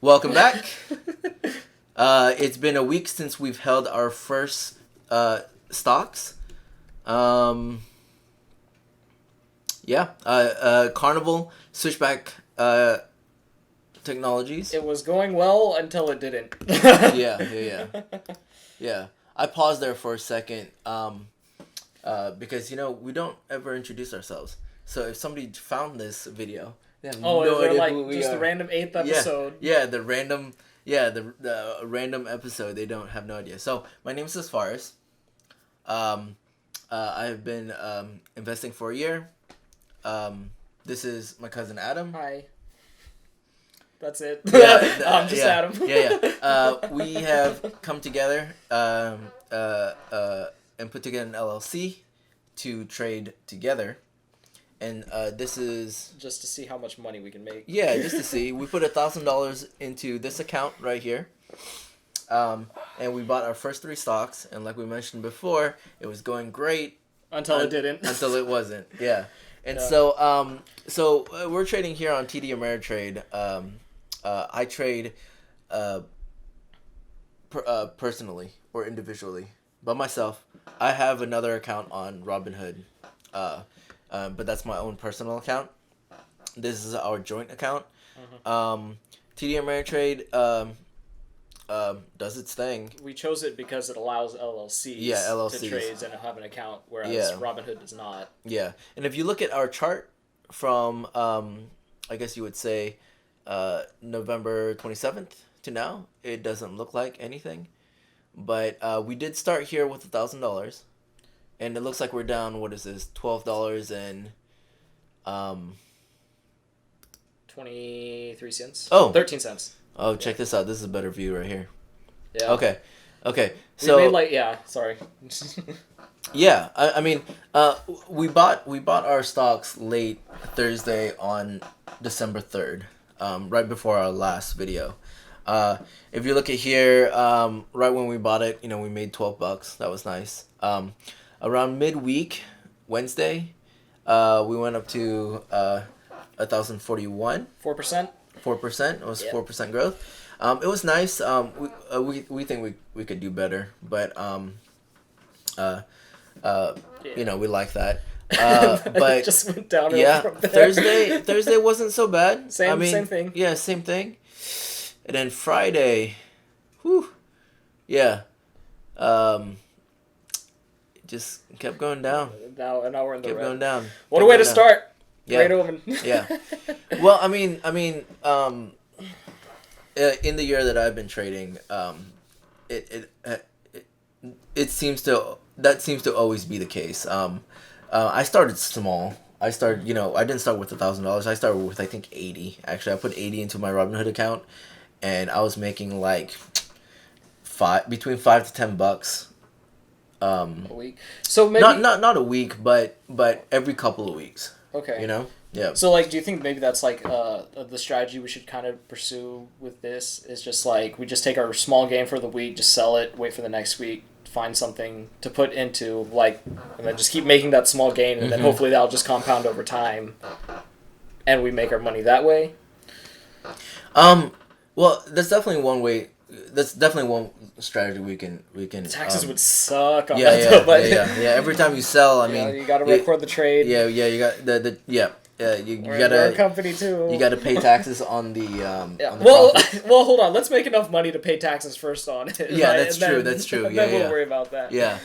Welcome back. It's been a week since we've held our first stocks. Carnival Switchback Technologies. It was going well until it didn't. Yeah. I paused there for a second because we don't ever introduce ourselves. So if somebody found this video, they have no idea who we just are. the random 8th episode. The random episode. They don't have no idea. So my name is Asfaris. I have been investing for a year. This is my cousin Adam. Hi. That's it. I'm just Adam. We have come together and put together an LLC to trade together. And this is... just to see how much money we can make. Yeah, just to see. We put $1,000 into this account right here. And we bought our first 3 stocks. And like we mentioned before, it was going great. Until it didn't. Until it wasn't, yeah. And so we're trading here on TD Ameritrade. I trade personally or individually by myself. I have another account on Robinhood, but that's my own personal account. This is our joint account. TD Ameritrade does its thing. We chose it because it allows LLCs to trade and have an account, whereas Robinhood does not. Yeah, and if you look at our chart from, I guess you would say, November 27th to now, it doesn't look like anything. But we did start here with $1,000, and it looks like we're down, what is this, $12 and... 23 cents? Oh. 13 cents. Oh, check this out. This is a better view right here. Yeah. Okay. So we made sorry. Yeah, I mean, we bought our stocks late Thursday on December 3rd, right before our last video. If you look at here, right when we bought it, we made $12. That was nice. Around midweek, Wednesday, we went up to 1,041. 4%. 4%. It was 4% growth. It was nice. We think we could do better, but we like that. But it just went down. From there. Thursday wasn't so bad. Same thing. Yeah, same thing. And then Friday, just kept going down. Now we're in the kept red. going down. What a way to start. Yeah. Great omen. Yeah. Well, I mean, in the year that I've been trading, it seems to always be the case. I started small. I didn't start with $1,000. I started with, I think, 80. Actually, I put 80 into my Robinhood account, and I was making like between $5 to $10 a week. So maybe not a week, but every couple of weeks. Okay. Yeah. So, do you think maybe that's, the strategy we should kind of pursue with this is just, we just take our small game for the week, just sell it, wait for the next week, find something to put into, and then just keep making that small gain, and then hopefully that'll just compound over time, and we make our money that way? Well, that's definitely one way. That's definitely one strategy we can. Taxes would suck on that. Though, but Every time you sell, I mean, you got to record the trade. Yeah. You got you gotta our company too. You gotta pay taxes on the well, hold on. Let's make enough money to pay taxes first on it. Yeah, right? that's true. That's true. And then we'll worry about that. Yeah.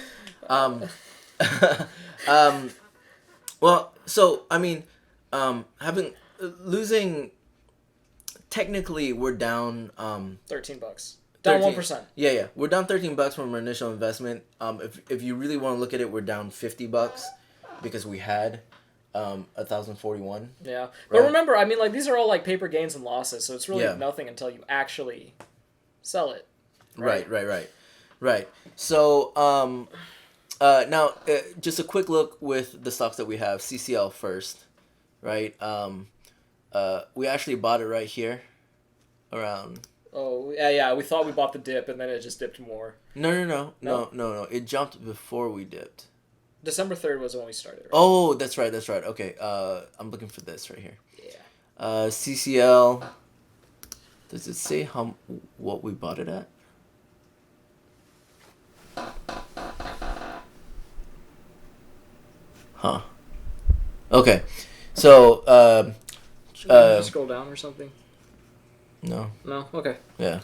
Well, so I mean, losing. Technically, we're down. $13. Down 1%. Yeah. We're down $13 from our initial investment. If you really want to look at it, we're down $50 because we had 1,041. Yeah, right? But remember, these are all paper gains and losses, so it's really nothing until you actually sell it. Right. So now just a quick look with the stocks that we have. CCL first, right? We actually bought it right here, around. Oh yeah. We thought we bought the dip, and then it just dipped more. No. It jumped before we dipped. December 3rd was when we started. Right? Oh, that's right. Okay. I'm looking for this right here. Yeah. CCL. Does it say what we bought it at? Huh. Okay. So, Should we scroll down or something? no. No? Okay. Yeah.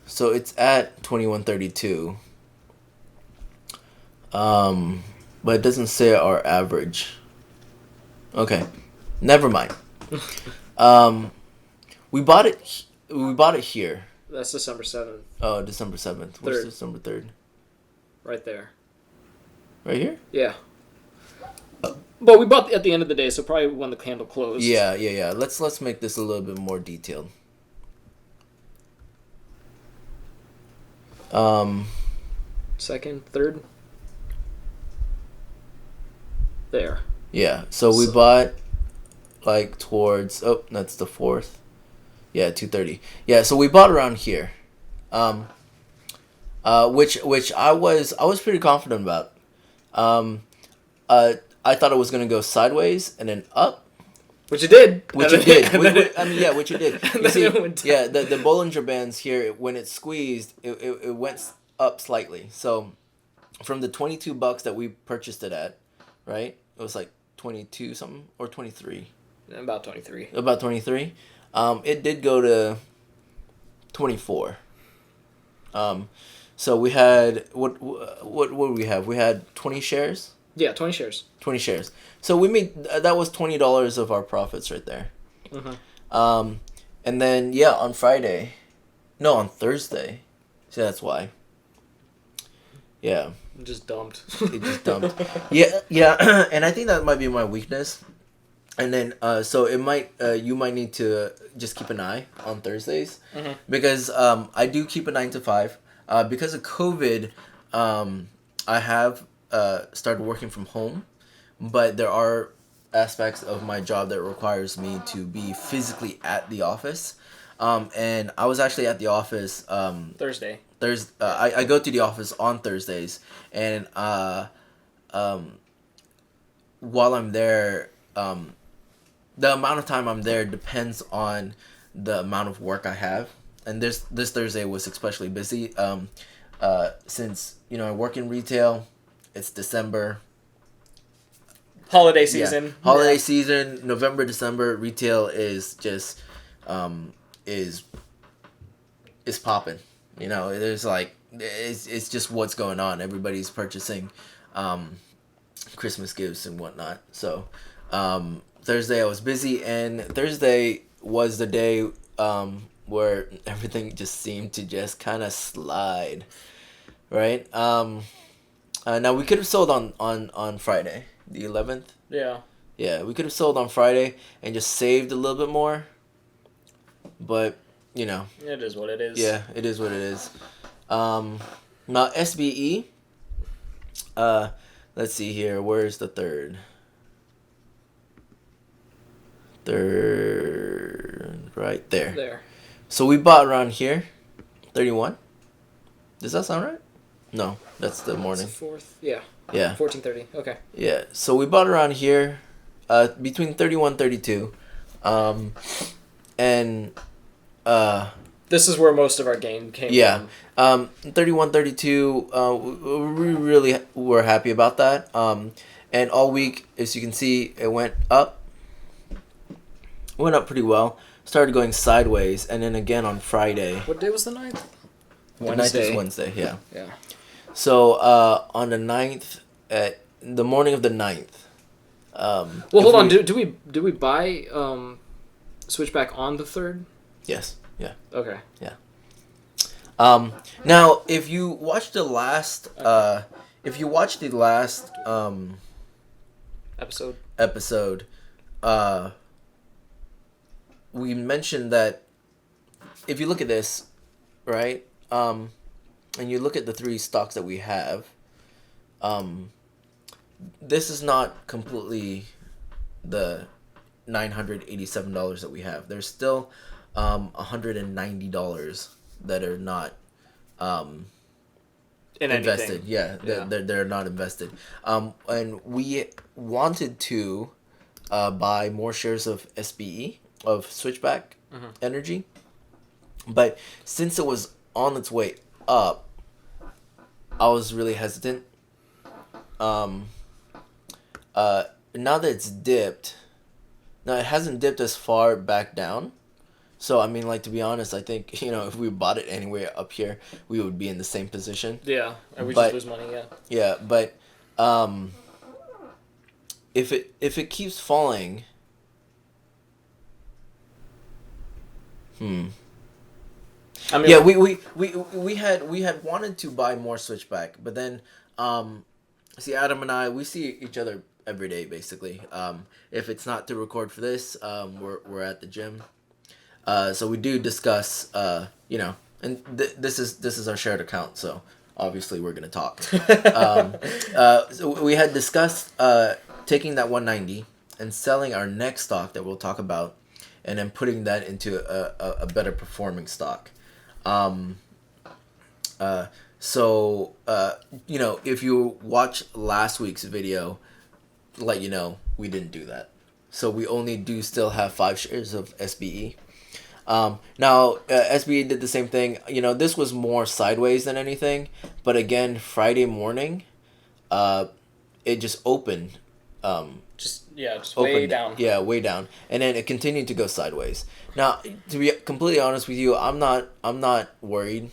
So it's at 2132. But it doesn't say our average. Okay. Never mind. We bought it. We bought it here. That's December 7th. Oh, December 7th. What's 3rd. December 3rd? Right there. Right here? Yeah. But we bought at the end of the day, so probably when the candle closed. Yeah. Let's make this a little bit more detailed. Second, third. There. Yeah. So we bought like towards that's the 4th. Yeah, 2:30. Yeah, so we bought around here. Which I was pretty confident about. I thought it was gonna go sideways and then up. Which it did. Which it did. Which it did. You see, it went down. the Bollinger Bands here, when it squeezed, it went up slightly. So from the $22 that we purchased it at, right? It was like 22 something or 23. About 23. About 23. It did go to 24. So we had what did we have? We had 20 shares. Yeah, 20 shares. 20 shares. So we made that was $20 of our profits right there. Mm-hmm. And then on Thursday. So that's why. Yeah. It just dumped. It just dumped. Yeah, and I think that might be my weakness. And then so it might you might need to just keep an eye on Thursdays, because I do keep a 9 to 5. Because of COVID, I have started working from home, but there are aspects of my job that requires me to be physically at the office. And I was actually at the office Thursday. I go to the office on Thursdays, and while I'm there, the amount of time I'm there depends on the amount of work I have. And this Thursday was especially busy, since I work in retail. It's December. Holiday season. Holiday season, November, December. Retail is just is popping. There's like it's just what's going on. Everybody's purchasing Christmas gifts and whatnot. So Thursday I was busy, and Thursday was the day where everything just seemed to just kind of slide, right? Now we could have sold on Friday, the 11th. Yeah. Yeah, we could have sold on Friday and just saved a little bit more, but it is what it is. Yeah, it is what it is. Now SBE. Let's see here. Where's the third? Right there. There. So we bought around here, 31. Does that sound right? No, that's the morning. That's the 4th. Yeah. Yeah. 14:30. Okay. Yeah. So we bought around here, between 31, 32, and this is where most of our gain came from. 31, 32. We really were happy about that. And all week, as you can see, it went up. Went up pretty well. Started going sideways, and then again on Friday. What day was the 9th? The 9th is Wednesday, yeah. Yeah. So on the 9th, at the morning of the 9th. Well, hold on. Do we buy Switchback on the 3rd? Yes. Yeah. Okay. Yeah. Now, if you watch the last, episode, we mentioned that if you look at this, right, and you look at the 3 stocks that we have, this is not completely the $987 that we have. There's still $190 that are not invested. Yeah, they're not invested. And we wanted to buy more shares of SBE, of Switchback Energy, But since it was on its way up, I was really hesitant. Um, Now that it's dipped, now it hasn't dipped as far back down. So I mean, like, to be honest, I think if we bought it anywhere up here, we would be in the same position. Yeah, and we But just lose money. Yeah. yeah, but um, if it keeps falling, hmm. I mean, Yeah, we had wanted to buy more Switchback, but then see, Adam and I, we see each other every day basically. If it's not to record for this, we're at the gym. So we do discuss, and this is our shared account, so obviously we're gonna talk. So we had discussed taking that 190 and selling our next stock that we'll talk about, and then putting that into a better performing stock. Um, if you watch last week's video, we didn't do that. So we only do still have 5 shares of SBE. Now, SBE did the same thing. This was more sideways than anything. But again, Friday morning, it just opened. just way down. Yeah, way down, and then it continued to go sideways. Now, to be completely honest with you, I'm not worried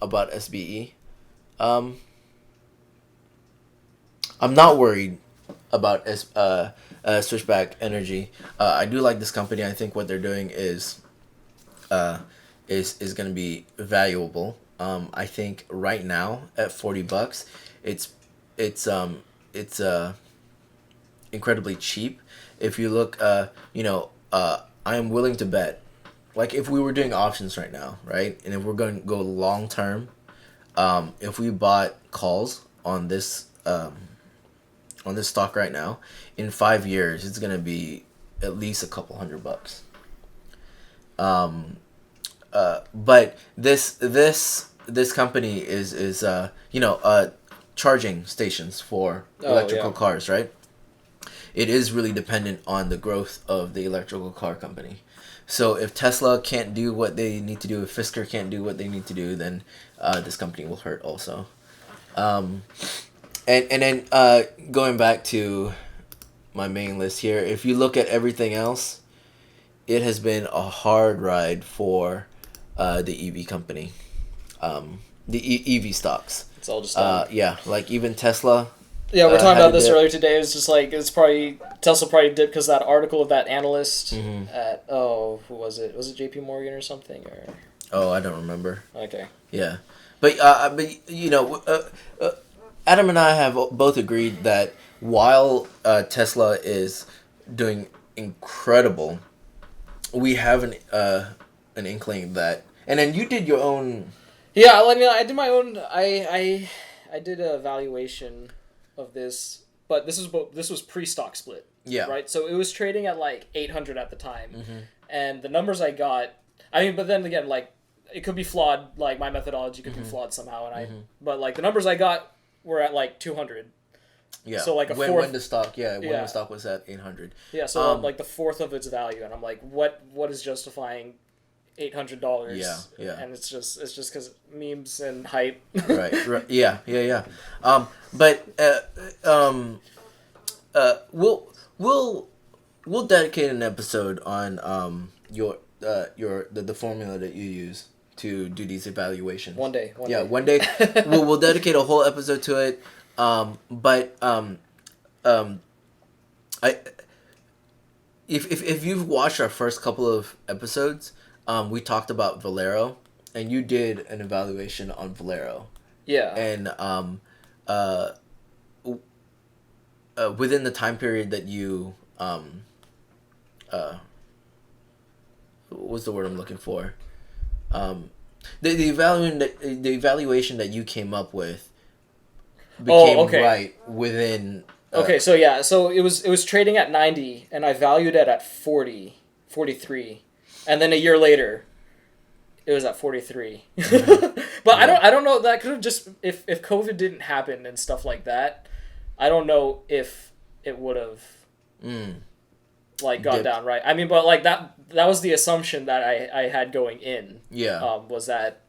about SBE. I'm not worried about Switchback Energy. I do like this company. I think what they're doing is going to be valuable. I think right now at $40, it's incredibly cheap. If you look, I am willing to bet, like if we were doing options right now, right, and if we're going to go long term, if we bought calls on this stock right now, in 5 years, it's gonna be at least a couple $100. But this company is charging stations for electrical cars, right? It is really dependent on the growth of the electrical car company. So if Tesla can't do what they need to do, if Fisker can't do what they need to do, then this company will hurt also. And then going back to my main list here, if you look at everything else, it has been a hard ride for the EV company, the EV stocks. It's all just yeah, like even Tesla. Yeah, we are talking about this earlier today. It's just like Tesla probably dipped because that article of that analyst at who was it? Was it J.P. Morgan or something? Or I don't remember. Okay. Yeah, but Adam and I have both agreed that while Tesla is doing incredible, we have an inkling that, and then you did your own. Yeah, I did my own. I did a valuation of this, but this was pre-stock split. Yeah. Right. So it was trading at like 800 at the time, and the numbers I got. I mean, but then again, like it could be flawed. Like my methodology could be flawed somehow, and but like the numbers I got were at like 200. Yeah. So like when the stock the stock was at 800. Yeah. So like the fourth of its value, and I'm like, what is justifying $800? Yeah. And it's just because memes and hype. right. Yeah. But we'll dedicate an episode on the formula that you use to do these evaluations. One day. One day. we'll dedicate a whole episode to it. If you've watched our first couple of episodes, we talked about Valero, and you did an evaluation on Valero. Yeah. And within the time period that you what's the word I'm looking for? The evaluation that you came up with became right within. So it was trading at 90, and I valued it at 43, and then a year later, it was at 43. But I don't know. That could have just if COVID didn't happen and stuff like that. I don't know if it would have. like gone Dipped. down, right? I mean, but like that was the assumption that I had going in. Yeah. Was that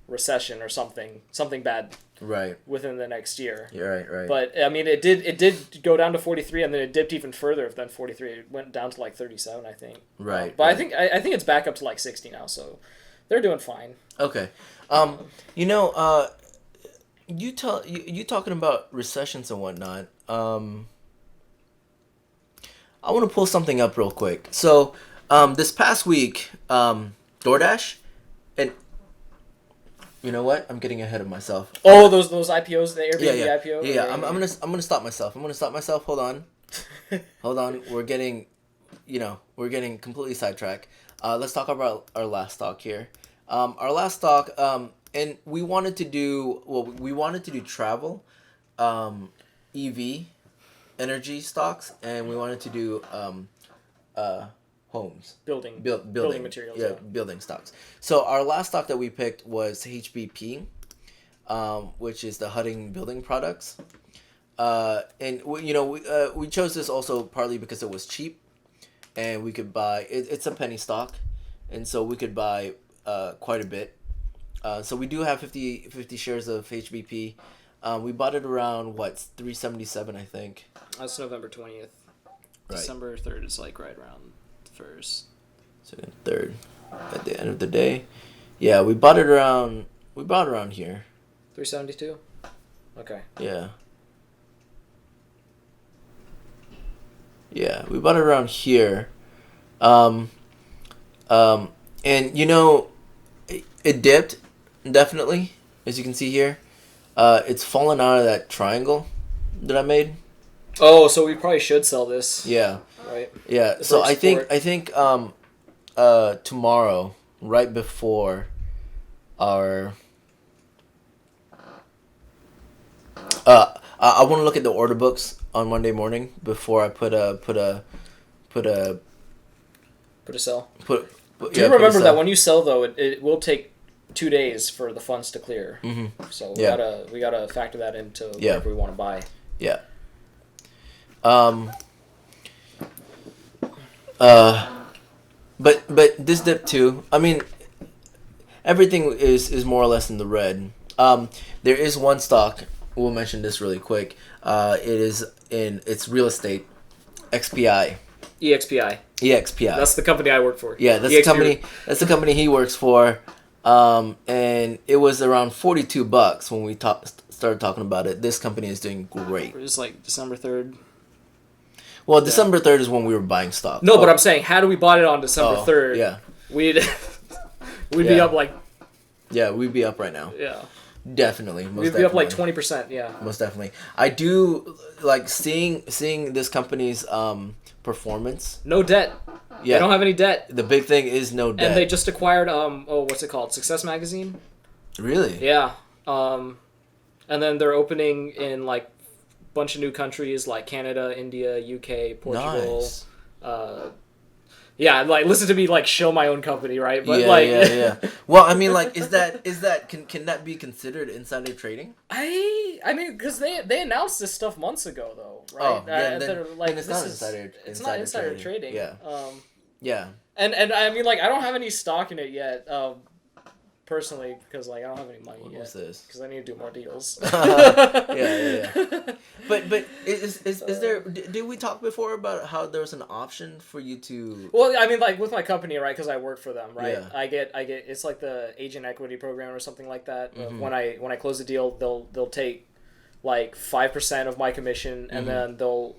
recession or something bad Right. within the next year. Yeah. Right. But I mean, it did go down to 43, and then it dipped even further than 43. It went down to like 37, I think. Right. But right. I think it's back up to like 60 now, so they're doing fine. Okay. You talking about recessions and whatnot. I want to pull something up real quick. So, this past week, DoorDash, and you know what? I'm getting ahead of myself. Oh, those IPOs, the Airbnb IPO. Yeah. I'm gonna stop myself. Hold on. Hold on. We're getting completely sidetracked. Let's talk about our last stock here. Our last stock, and we wanted to do travel, EV, energy stocks, and we wanted to do homes. Building materials. Yeah, building stocks. So our last stock that we picked was HBP, which is the Hutting Building Products. And we chose this also partly because it was cheap, and we could buy it's a penny stock, and so we could buy quite a bit. So we do have 50 shares of HBP. We bought it around $377, I think. That's November 20th. Right. December 3rd is like right around the 1st. Second, third, at the end of the day. Yeah, we bought it around here. 372. Okay. Yeah. Yeah, we bought it around here. And it dipped, definitely, as you can see here. It's fallen out of that triangle that I made. Oh, so we probably should sell this. Yeah. Right. Yeah. So I think tomorrow, right before our I want to look at the order books on Monday morning before I put a sell. Do Do you remember that when you sell though, it will take 2 days for the funds to clear. Mm-hmm. So Yeah. we gotta factor that into Yeah. whatever we want to buy. Yeah. But this dip too. I mean, everything is more or less in the red. There is one stock. We'll mention this really quick. It's real estate, XPI. EXPI. EXPI. That's the company I work for. Yeah, that's the company. That's the company he works for. And it was around $42 when we started talking about it. This company is doing great. It was like December 3rd. Well, December 3rd is when we were buying stock. No, but I'm saying, had we bought it on December 3rd, yeah, we'd be Yeah. up like yeah, we'd be up right now. yeah. Definitely, We'd be up like 20%. Yeah. Most definitely. I do like seeing this company's performance. No debt. Yeah, They don't have any debt. the big thing is no debt. And they just acquired what's it called? Success Magazine. Really? Yeah. And then they're opening in like a bunch of new countries like Canada, India, UK, Portugal. Nice. Yeah, like listen to me like show my own company, right? But yeah. Well, I mean, like, is that can that be considered insider trading? I mean, because they announced this stuff months ago, though, right? Oh, then it's not It's not insider trading. Yeah. Yeah. And I mean, like, I don't have any stock in it yet, personally, because like I don't have any money yet. What's this? Because I need to do more deals. Yeah. But is there? Did we talk before about how there's an option for you to? Well, I mean, like with my company, right? Because I work for them, right? Yeah. I get it's like the agent equity program or something like that. Mm-hmm. When I close the deal, they'll take like 5% of my commission, and Mm-hmm. then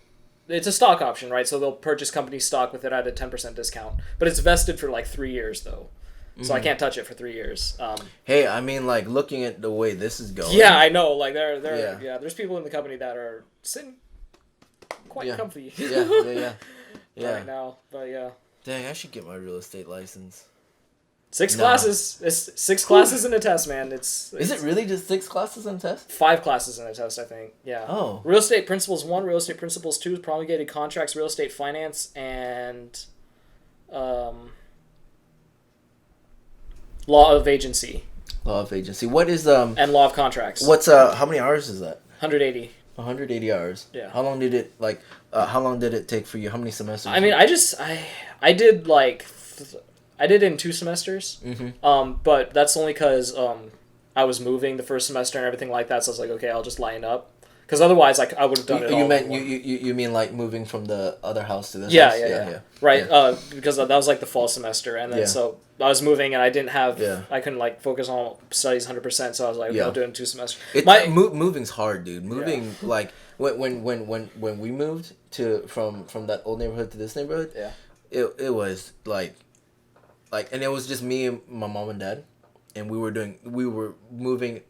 it's a stock option, right? So they'll purchase company stock with it at a 10% discount, but it's vested for like 3 years though. So I can't touch it for 3 years. Hey, I mean, like looking at the way this is going. Yeah, I know. Like Yeah. there's people in the company that are sitting quite comfy. Yeah. Right now, but yeah. Dang, I should get my real estate license. 6 No. classes. It's 6 classes in a test, man. Is it really just 6 classes in test? 5 classes in a test, I think. Yeah. Oh. Real Estate Principles 1, Real Estate Principles 2, Promulgated Contracts, Real Estate Finance, and Law of Agency. Law of agency. What is And Law of Contracts. What's how many hours is that? 180. 180 hours. Yeah. How long did it how long did it take for you? How many semesters? I mean, I did like I did it in 2 semesters. But that's only because I was moving the first semester and everything like that. So I was like, okay, I'll just line up. Because otherwise, like, I would have done it all. You meant you mean like moving from the other house to this Yeah, house? yeah. Right. Yeah. Because that was like the fall semester, and then Yeah. so I was moving, and I didn't have, Yeah. I couldn't like focus on studies 100%. So I was like, okay, Yeah. I'll do it in 2 semesters. Moving's hard, dude. Moving like when we moved from that old neighborhood to this neighborhood, Yeah. it was like and it was just me and my mom and dad, and we were moving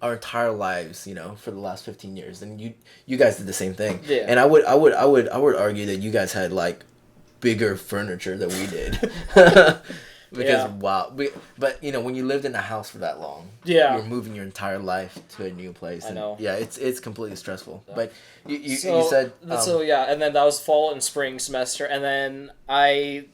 our entire lives, you know, for the last 15 years, and you guys did the same thing. Yeah. And I would argue that you guys had like bigger furniture than we did. Because wow, but you know, when you lived in a house for that long, Yeah. you're moving your entire life to a new place. I know. Yeah, it's completely stressful. But you So, said so yeah, and then that was fall and spring semester, and then I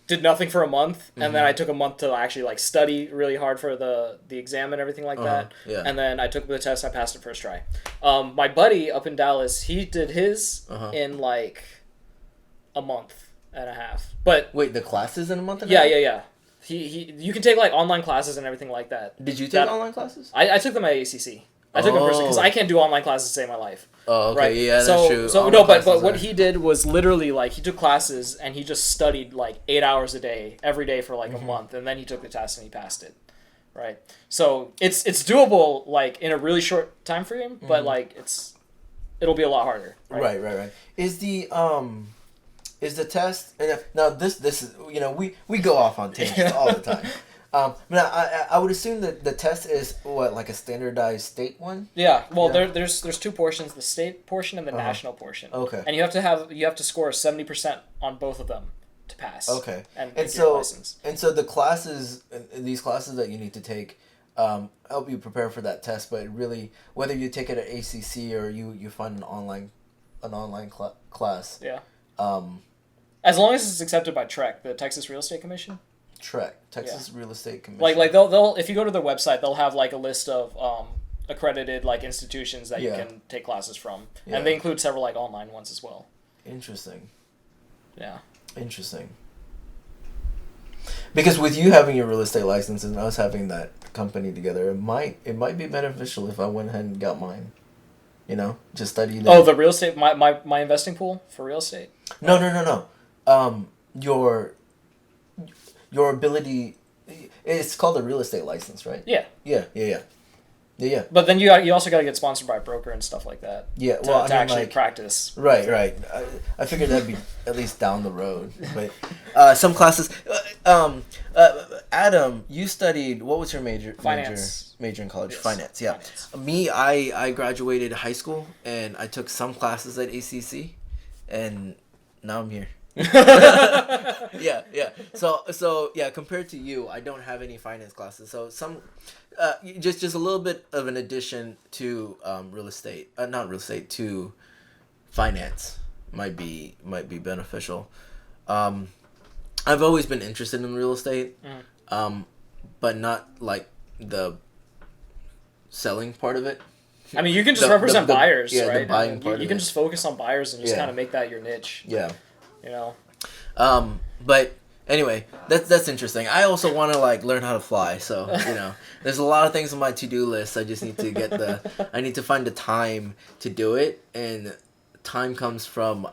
did nothing for a month, and then I took a month to actually like study really hard for the exam and everything like that. Yeah. And then I took the test. I passed it first try. My buddy up in Dallas, he did his in like a month and a half. But wait, the classes in a month and a yeah, half? yeah, yeah. He you can take like online classes and everything like that. Did you take That- online classes? I took them at ACC. I took them personally because I can't do online classes to save my life. Oh, okay, Right. yeah, that's so, true. So Online no, but classes what are- he did was literally like he took classes and he just studied like 8 hours a day every day for like a month, and then he took the test and he passed it. Right. So it's doable like in a really short time frame, but like it'll be a lot harder. Right. Right. Is the test and now this is, you know, we go off on tangents all the time. But I would assume that the test is what, like a standardized state one? Yeah. Well, Yeah. there's two portions: the state portion and the national portion. Okay. And you have to score 70% on both of them to pass. Okay. And And get your so license. the classes, these classes that you need to take, help you prepare for that test. But really, whether you take it at ACC or you find an online class, Yeah. um, As long as it's accepted by TREC, the Texas Real Estate Commission. Texas Real Estate Commission. Like they'll if you go to their website, they'll have like a list of accredited like institutions that you Yeah. can take classes from, Yeah. and they include several like online ones as well. Interesting. Yeah. Interesting. Because with you having your real estate license and us having that company together, it might be beneficial if I went ahead and got mine. You know, just studied. Oh, the real estate, my investing pool for real estate. No. Your ability. It's called a real estate license, right? Yeah. Yeah. But then you also got to get sponsored by a broker and stuff like that. Yeah. To, Well, to I mean, actually like, practice. right. I figured that'd be at least down the road, but some classes. Adam, you studied. What was your major? Finance. Major in college. Yes. Finance. Yeah. Finance. Me, I graduated high school and I took some classes at ACC, and now I'm here. yeah. So yeah, compared to you, I don't have any finance classes. So some, just a little bit of an addition to real estate, not real estate, to finance might be beneficial. I've always been interested in real estate, but not like the selling part of it. I mean, you can just The- represent the- buyers, yeah, the right? buying I mean, part you of can it. just focus on buyers and just Yeah. kind of make that your niche. Yeah. You know. But anyway, that's interesting. I also want to like learn how to fly, so you know, there's a lot of things on my to-do list. I just need to I need to find the time to do it, and time comes from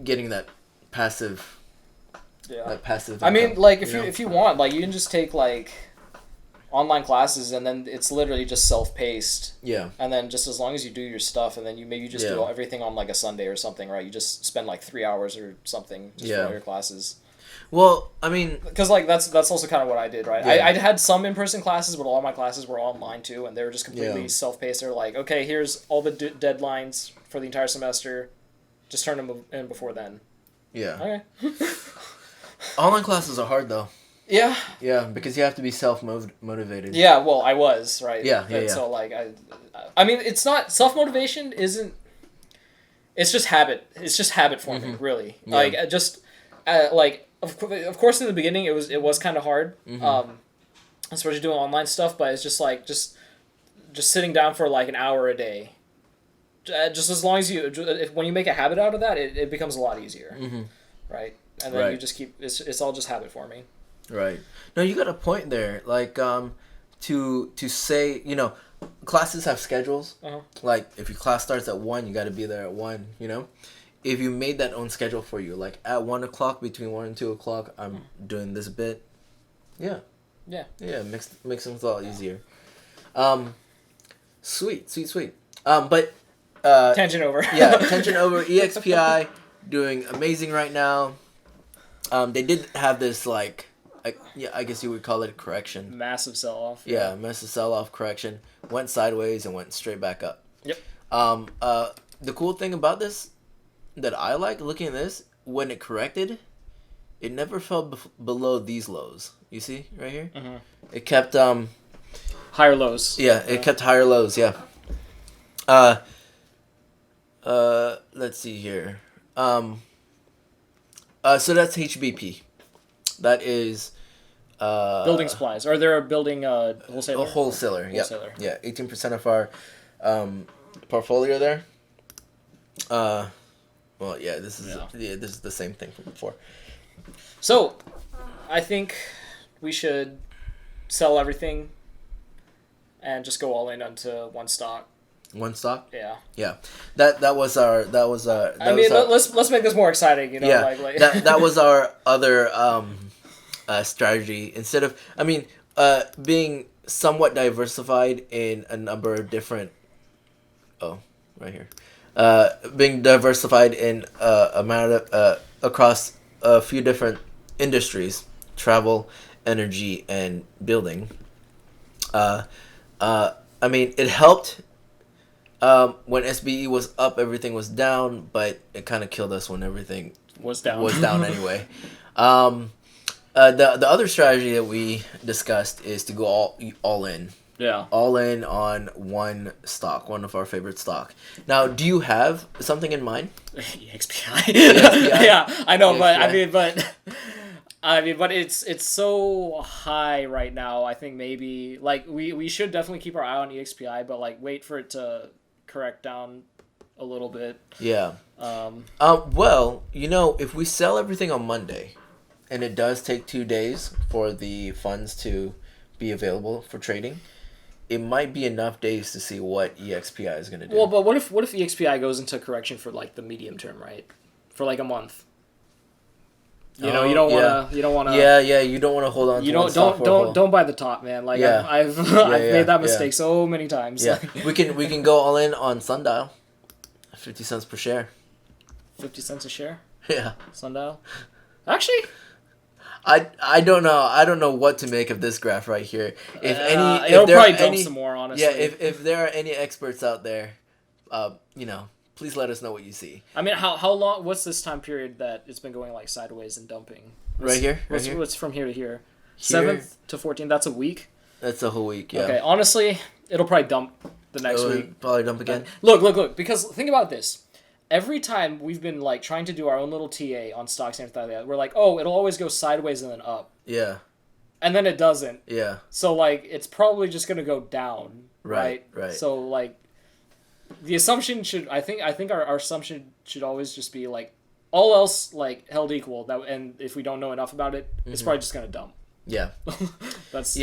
getting that passive. Yeah. That passive. I mean, income, like know? if you want, like you can just take like online classes, and then it's literally just self-paced. Yeah. And then just as long as you do your stuff, and then you maybe just do Yeah. everything on like a Sunday or something, right? You just spend like 3 hours or something just for Yeah. all your classes. Well, I mean, Because like that's also kind of what I did, right? Yeah. I had some in-person classes, but all my classes were online too, and they were just completely Yeah. self-paced. They're like, okay, here's all the deadlines for the entire semester. Just turn them in before then. yeah. Okay. Online classes are hard though. Yeah. Yeah, because you have to be self-motivated. Yeah, well, I was, right? Yeah. So, like, I mean, it's not, self-motivation isn't, it's just habit. It's just habit forming, really. Yeah. Like, of course, in the beginning, it was kind of hard, especially doing online stuff, but it's just, like, just just sitting down for like an hour a day. Just as long as when you make a habit out of that, it becomes a lot easier, right? And then you just keep it's all just habit forming. Right. No, you got a point there. Like, to say, you know, classes have schedules. Like, if your class starts at 1, you got to be there at 1. You know, if you made that own schedule for you, like at 1 o'clock, between 1 and 2 o'clock, I'm doing this bit. Yeah. Makes things a lot easier. Sweet. But Tangent over. Tangent over. EXPI doing amazing right now. They did have this like, I guess you would call it a correction. Massive sell-off. Yeah, massive sell-off correction. Went sideways and went straight back up. Yep. The cool thing about this that I like looking at this, when it corrected, it never fell below these lows. You see right here? It kept higher lows. Yeah, it kept higher lows. Yeah. Let's see here. So that's HBP. That is building supplies. Or they're a building wholesaler. A wholesaler. Wholesaler. Yeah. 18% of our portfolio there. Well, yeah, this is the same thing from before. So, I think we should sell everything and just go all in onto one stock. One stock? Yeah. Yeah. That was our let's make this more exciting, you know, yeah, like that was our other strategy. Instead of being somewhat diversified in a number of different right here. Being diversified in across a few different industries, travel, energy, and building. It helped when SBE was up, everything was down, but it kind of killed us when everything was down anyway. The other strategy that we discussed is to go all in. Yeah. All in on one stock, one of our favorite stock. Now, do you have something in mind? EXPI. Yeah, I know, EXPI. but it's so high right now. I think maybe like we should definitely keep our eye on EXPI, but like wait for it to correct down a little bit. Yeah. Well, if we sell everything on Monday, and it does take 2 days for the funds to be available for trading, it might be enough days to see what EXPI is going to do. Well, but what if EXPI goes into correction for like the medium term, right? For like a month. You don't want to. You don't want to. Yeah. You don't want to hold on. Don't buy the top, man. Like I've made that mistake so many times. Yeah, we can go all in on Sundial, 50 cents per share. 50 cents a share. Yeah. Sundial. Actually. I don't know. I don't know what to make of this graph right here. It'll probably dump some more, honestly. Yeah, if there are any experts out there, please let us know what you see. I mean, how long? What's this time period that it's been going like sideways and dumping? Right here. What's from here to here? 7th to 14th. That's a week. That's a whole week. Yeah. Okay. Honestly, it'll probably dump the next week. Probably dump again. Look. Because think about this. Every time we've been like trying to do our own little TA on stocks and everything like that, we're like, oh, it'll always go sideways and then up. Yeah. And then it doesn't. Yeah. So like it's probably just gonna go down. Right. So like the assumption should I think our assumption should always just be like all else like held equal, that and if we don't know enough about it, it's probably just gonna dump. Yeah. That's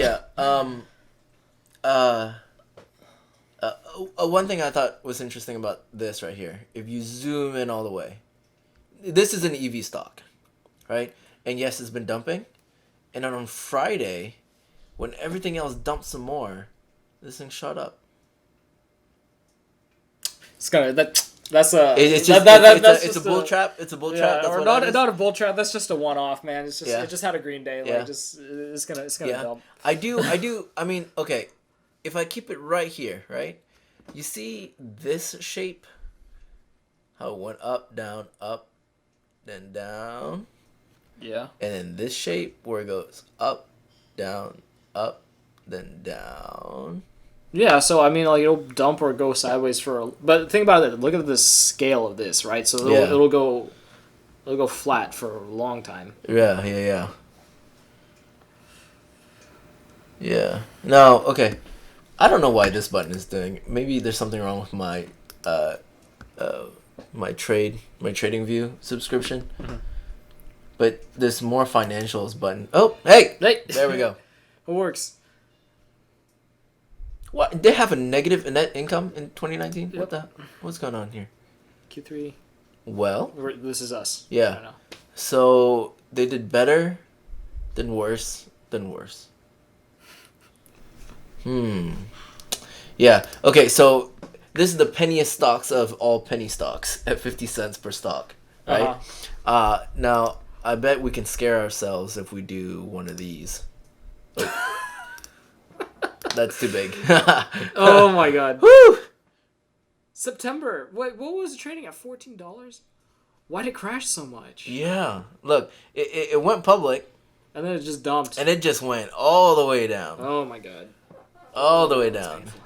one thing I thought was interesting about this right here, if you zoom in all the way, this is an EV stock, right? And yes, it's been dumping. And then on Friday, when everything else dumped some more, this thing shot up. It's a bull trap. It's a bull trap. That's or not a bull trap. That's just a one-off, man. It's just it just had a green day. Like it's gonna dump. I do. I mean, okay. If I keep it right here, right? You see this shape? How it went up, then down. Yeah. And then this shape where it goes up, then down. Yeah, so I mean, like it'll dump or go sideways but think about it. Look at the scale of this, right? So it'll go flat for a long time. Yeah. No, okay. I don't know why this button is doing. Maybe there's something wrong with my my trading view subscription. Mm-hmm. But this more financials button. Oh, hey, Hey. there we go. It works. What? They have a negative net income in 2019? Yep. What's going on here? Q3. Well, This is us. yeah. I don't know. So they did better, then worse, then worse. Yeah. Okay. So this is the penniest stocks of all penny stocks at 50 cents per stock, right? Now I bet we can scare ourselves if we do one of these. That's too big. Oh my god. Woo! September. What was it trading at? $14? Why'd it crash so much? Yeah. Look, it went public And then it just dumped. and it just went all the way down. Oh my god. All the way That's down. painful.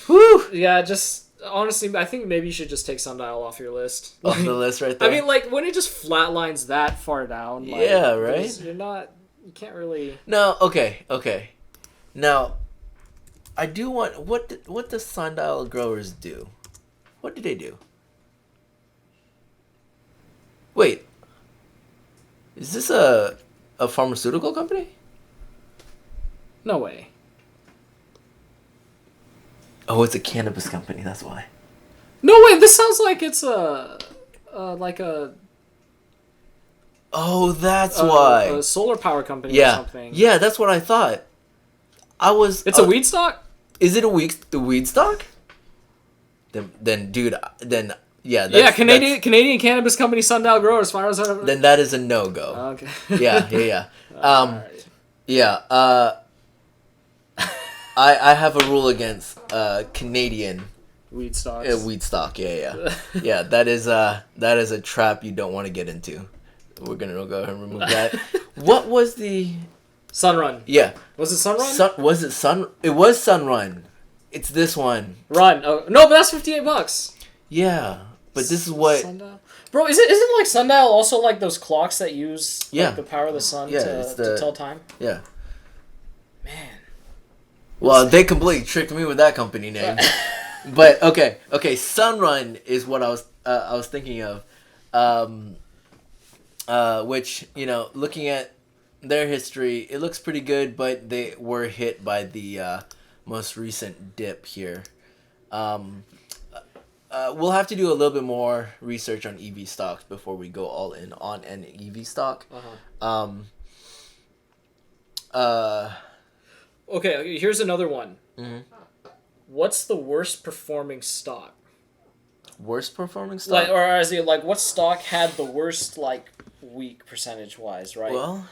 Whew! Yeah, just honestly, I think maybe you should just take Sundial off your list. Off the list right there. I mean, like when it just flatlines that far down. Like, Yeah, right? You're not. You can't really. No, okay. Now, I do want what does Sundial growers do? What do they do? Wait, is this a pharmaceutical company? No way. Oh, it's a cannabis company. That's why. No way. This sounds like it's like a Oh, that's why. a solar power company or Yeah, something. yeah, that's what I thought. It's a weed stock. Is it the weed stock? Then, dude, then yeah. Yeah, Canadian cannabis company Sundial Growers. As far as Then that is a no go. okay. Yeah. Alright. Yeah. I have a rule against Canadian Weed stocks. weed stock. Yeah. Yeah. That is a trap you don't want to get into. We're gonna go ahead and remove that. What was the? Sunrun. Yeah. Was it Sunrun? Was it Sun? It was Sunrun. It's this one. Run. Oh no, but that's $58. Yeah, but this is what. Sundial. Bro, isn't like Sundial also like those clocks that use Yeah. the power of the sun Yeah, to tell time? Yeah. Man. Well, they completely tricked me with that company name. But okay. Sunrun is what I was thinking of, which looking at their history, it looks pretty good, but they were hit by the most recent dip here. We'll have to do a little bit more research on EV stocks before we go all in on an EV stock. Okay, here's another one. Mm-hmm. What's the worst performing stock? Worst performing stock? Like, or as in, like, what stock had the worst week percentage wise, right? Well,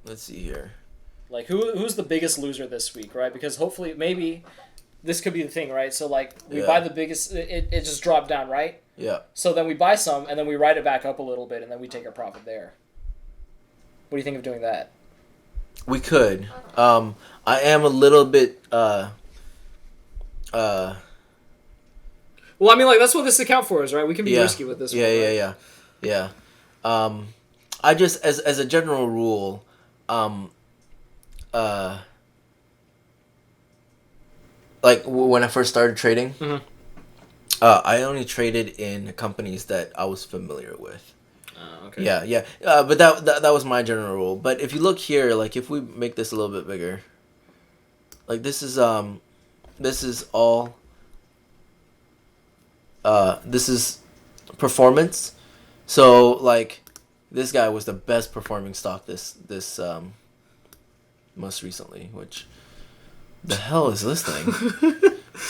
let's see here. Like who's the biggest loser this week, right? Because hopefully maybe this could be the thing, right? So we buy the biggest, it just dropped down, right? Yeah. So then we buy some and then we ride it back up a little bit and then we take our profit there. What do you think of doing that? We could. I am a little bit Well, I mean, like, that's what this account for is, right? We can be risky with this one. Right? Yeah. I just as a general rule, like when I first started trading, I only traded in companies that I was familiar with. Okay. Yeah. But that was my general rule. But if you look here, like if we make this a little bit bigger, like this is all. This is performance. So like, this guy was the best performing stock this most recently. Which the hell is this thing?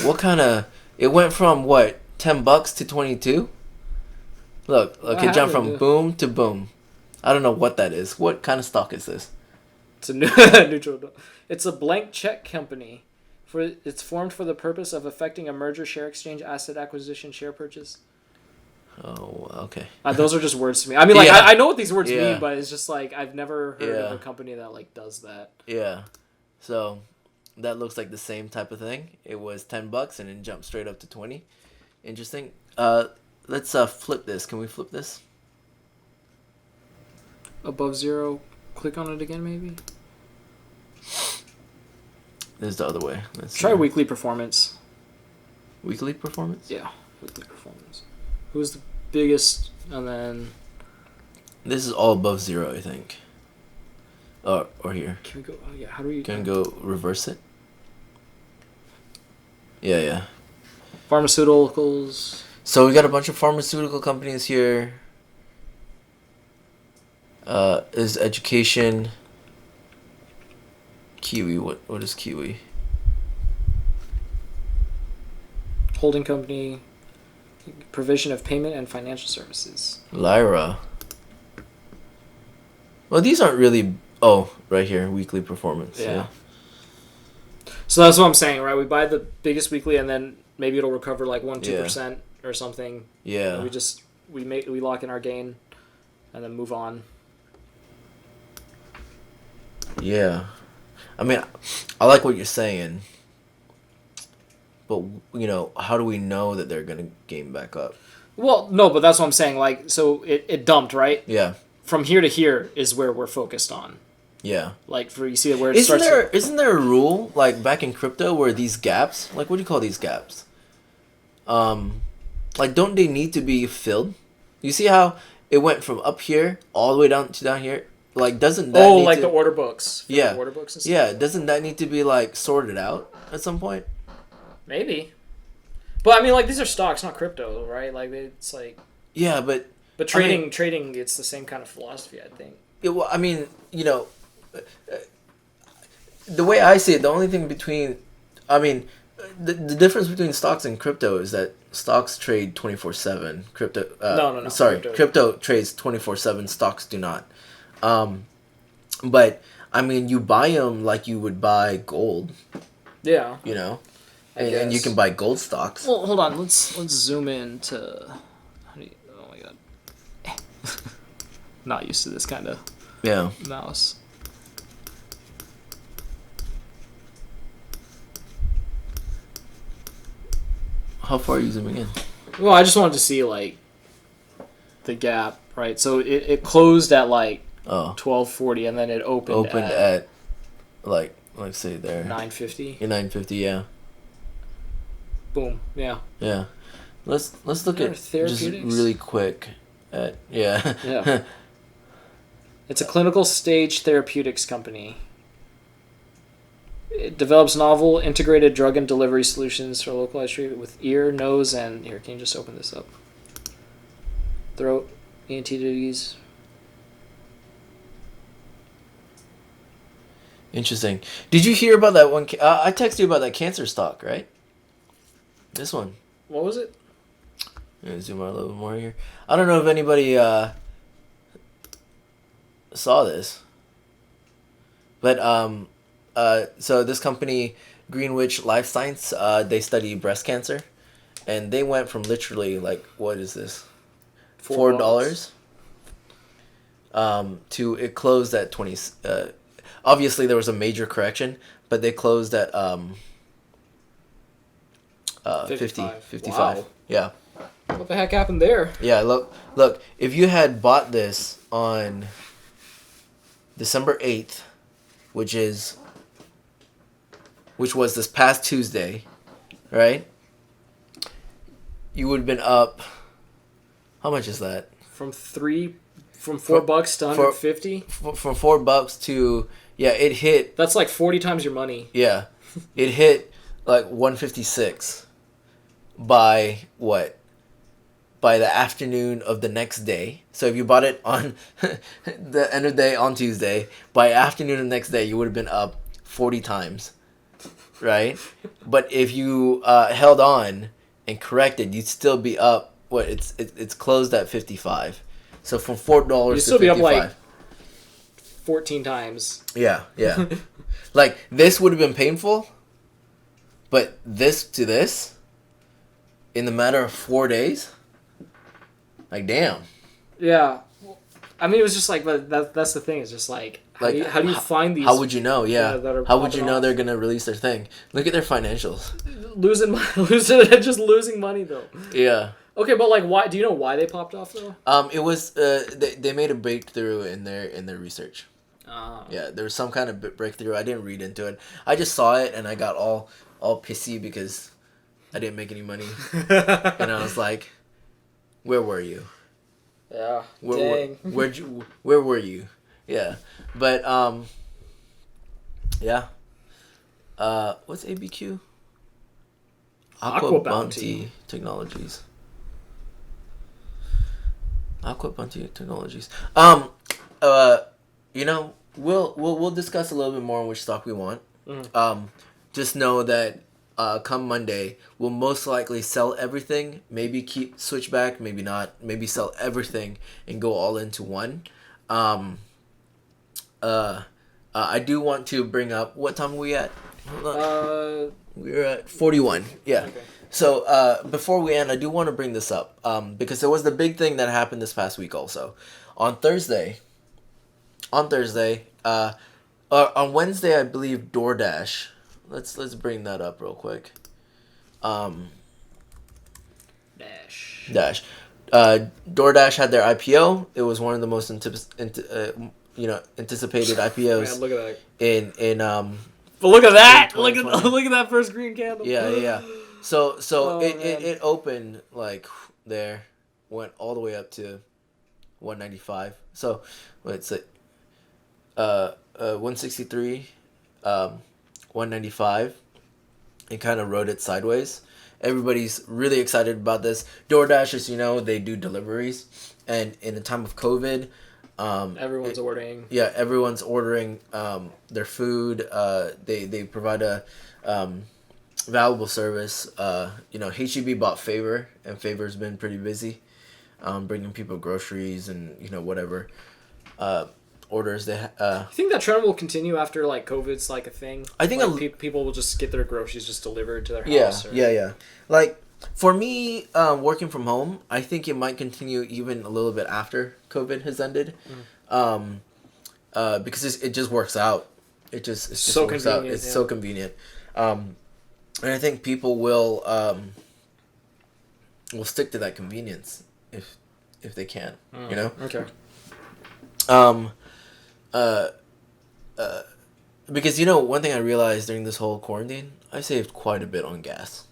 What kind of? It went from what $10 to 22. Look, it jumped from boom to boom. I don't know what that is. What kind of stock is this? It's a neutral. It's a blank check company. It's formed for the purpose of effecting a merger, share exchange, asset acquisition, share purchase. Oh, okay. Those are just words to me. I mean, like, I know what these words mean, but it's just like I've never heard of a company that does that. Yeah. So that looks like the same type of thing. It was $10 and then jumped straight up to 20. Interesting. Let's flip this. Can we flip this? Above zero. Click on it again, maybe. This is the other way. Try weekly performance. Weekly performance? Yeah, weekly performance. Who's the biggest? And then this is all above 0, I think. Or here. Can we go? Oh yeah. How do we? Can we go reverse it? Yeah. Pharmaceuticals. So we got a bunch of pharmaceutical companies here. Is education. Kiwi. What is Kiwi? Holding company. Provision of payment and financial services. Lyra. Well, these aren't really. Oh, right here, weekly performance. Yeah. So that's what I'm saying, right? We buy the biggest weekly, and then maybe it'll recover like 1-2% or something. Yeah. We lock in our gain, and then move on. Yeah, I mean, I like what you're saying, but how do we know that they're gonna gain back up? Well, no, but that's what I'm saying. Like, so it dumped, right? Yeah. From here to here is where we're focused on. Yeah. Like, you see where it starts. Isn't there a rule like back in crypto where these gaps, like what do you call these gaps? Like don't they need to be filled? You see how it went from up here all the way down here? Like doesn't that the order books? Yeah. The order books and stuff? Yeah, doesn't that need to be like sorted out at some point? Maybe. But I mean, like these are stocks, not crypto, right? Like it's like. Yeah, but. But trading, it's the same kind of philosophy, I think. Yeah, well, I mean, the way I see it, the only thing between, the difference between stocks and crypto is that stocks trade 24/7. Crypto. No. Sorry, crypto trades 24/7. Stocks do not. But I mean, you buy them like you would buy gold. Yeah. And you can buy gold stocks. Well, hold on. Let's zoom in to. Oh my god. Not used to this kind of mouse. How far are you zooming in? Well, I just wanted to see like the gap, right? So it closed at like 12:40, and then it opened at like let's say there 9:50. Yeah, 9:50. Yeah. Boom. Yeah. Yeah. Let's look at just really quick at Yeah. It's a clinical stage therapeutics company. It develops novel integrated drug and delivery solutions for localized treatment with ear, nose, and here. Can you just open this up? Throat, ENT disease. Interesting. Did you hear about that one? I texted you about that cancer stock, right? This one. What was it? I'm gonna zoom out a little bit more here. I don't know if anybody saw this, but so this company, Greenwich Life Science, they study breast cancer, and they went from literally like what is this, $4, to it closed at 20. Obviously, there was a major correction, but they closed at 55. Wow. Yeah. What the heck happened there? Yeah, look, if you had bought this on December 8th, which was this past Tuesday, right? You would have been up. How much is that? From $4 to 150? From $4 to it hit. That's like 40 times your money. Yeah. It hit like 156 by what? By the afternoon of the next day. So if you bought it on the end of the day on Tuesday, by afternoon of the next day, you would have been up 40 times, right? But if you held on and corrected, you'd still be up. What? It's closed at 55. So from $4 to still 55. Be up like 14 times. Yeah. Like this would have been painful, but this to this, in the matter of 4 days. Like damn. Yeah, I mean it was just like, but that's the thing. It's just like how do you find these? How would you know? Yeah. How would you know off? They're gonna release their thing? Look at their financials. Just losing money though. Yeah. Okay, but like why? Do you know why they popped off though? It was they made a breakthrough in their research. Yeah, there was some kind of breakthrough. I didn't read into it. I just saw it and I got all pissy because I didn't make any money, and I was like, "Where were you? Yeah. Where, Dang. where were you?" Yeah, but yeah. What's ABQ? Aqua Bounty Technologies. Aqua Bounty Technologies. You know, we'll discuss a little bit more on which stock we want. Just know that come Monday, we'll most likely sell everything. Maybe keep switchback, maybe not. Maybe sell everything and go all into one. I do want to bring up, what time are we at? Hold on. We're at 41. Yeah. Okay. So before we end, I do want to bring this up because there was the big thing that happened this past week also. On Thursday, on Wednesday, I believe DoorDash. Let's bring that up real quick. Dash. DoorDash had their IPO. It was one of the most anticipated IPOs. Man, look at that. In But look at that! Look at that first green candle. Yeah. So Oh, it opened like there, went all the way up to 195. So let's say 163, 195, and kind of rode it sideways. Everybody's really excited about this. DoorDash, as you know, they do deliveries, and in the time of COVID, everyone's ordering. Yeah, everyone's ordering their food. They provide a valuable service. HEB bought Favor, and Favor's been pretty busy, bringing people groceries and whatever orders they. You think that trend will continue after like COVID's like a thing? I think people will just get their groceries just delivered to their house. Yeah. Like for me, working from home, I think it might continue even a little bit after COVID has ended, because it just works out. It just so works out. It's so convenient, and I think people will stick to that convenience if they can. Okay. Because one thing I realized during this whole quarantine, I saved quite a bit on gas.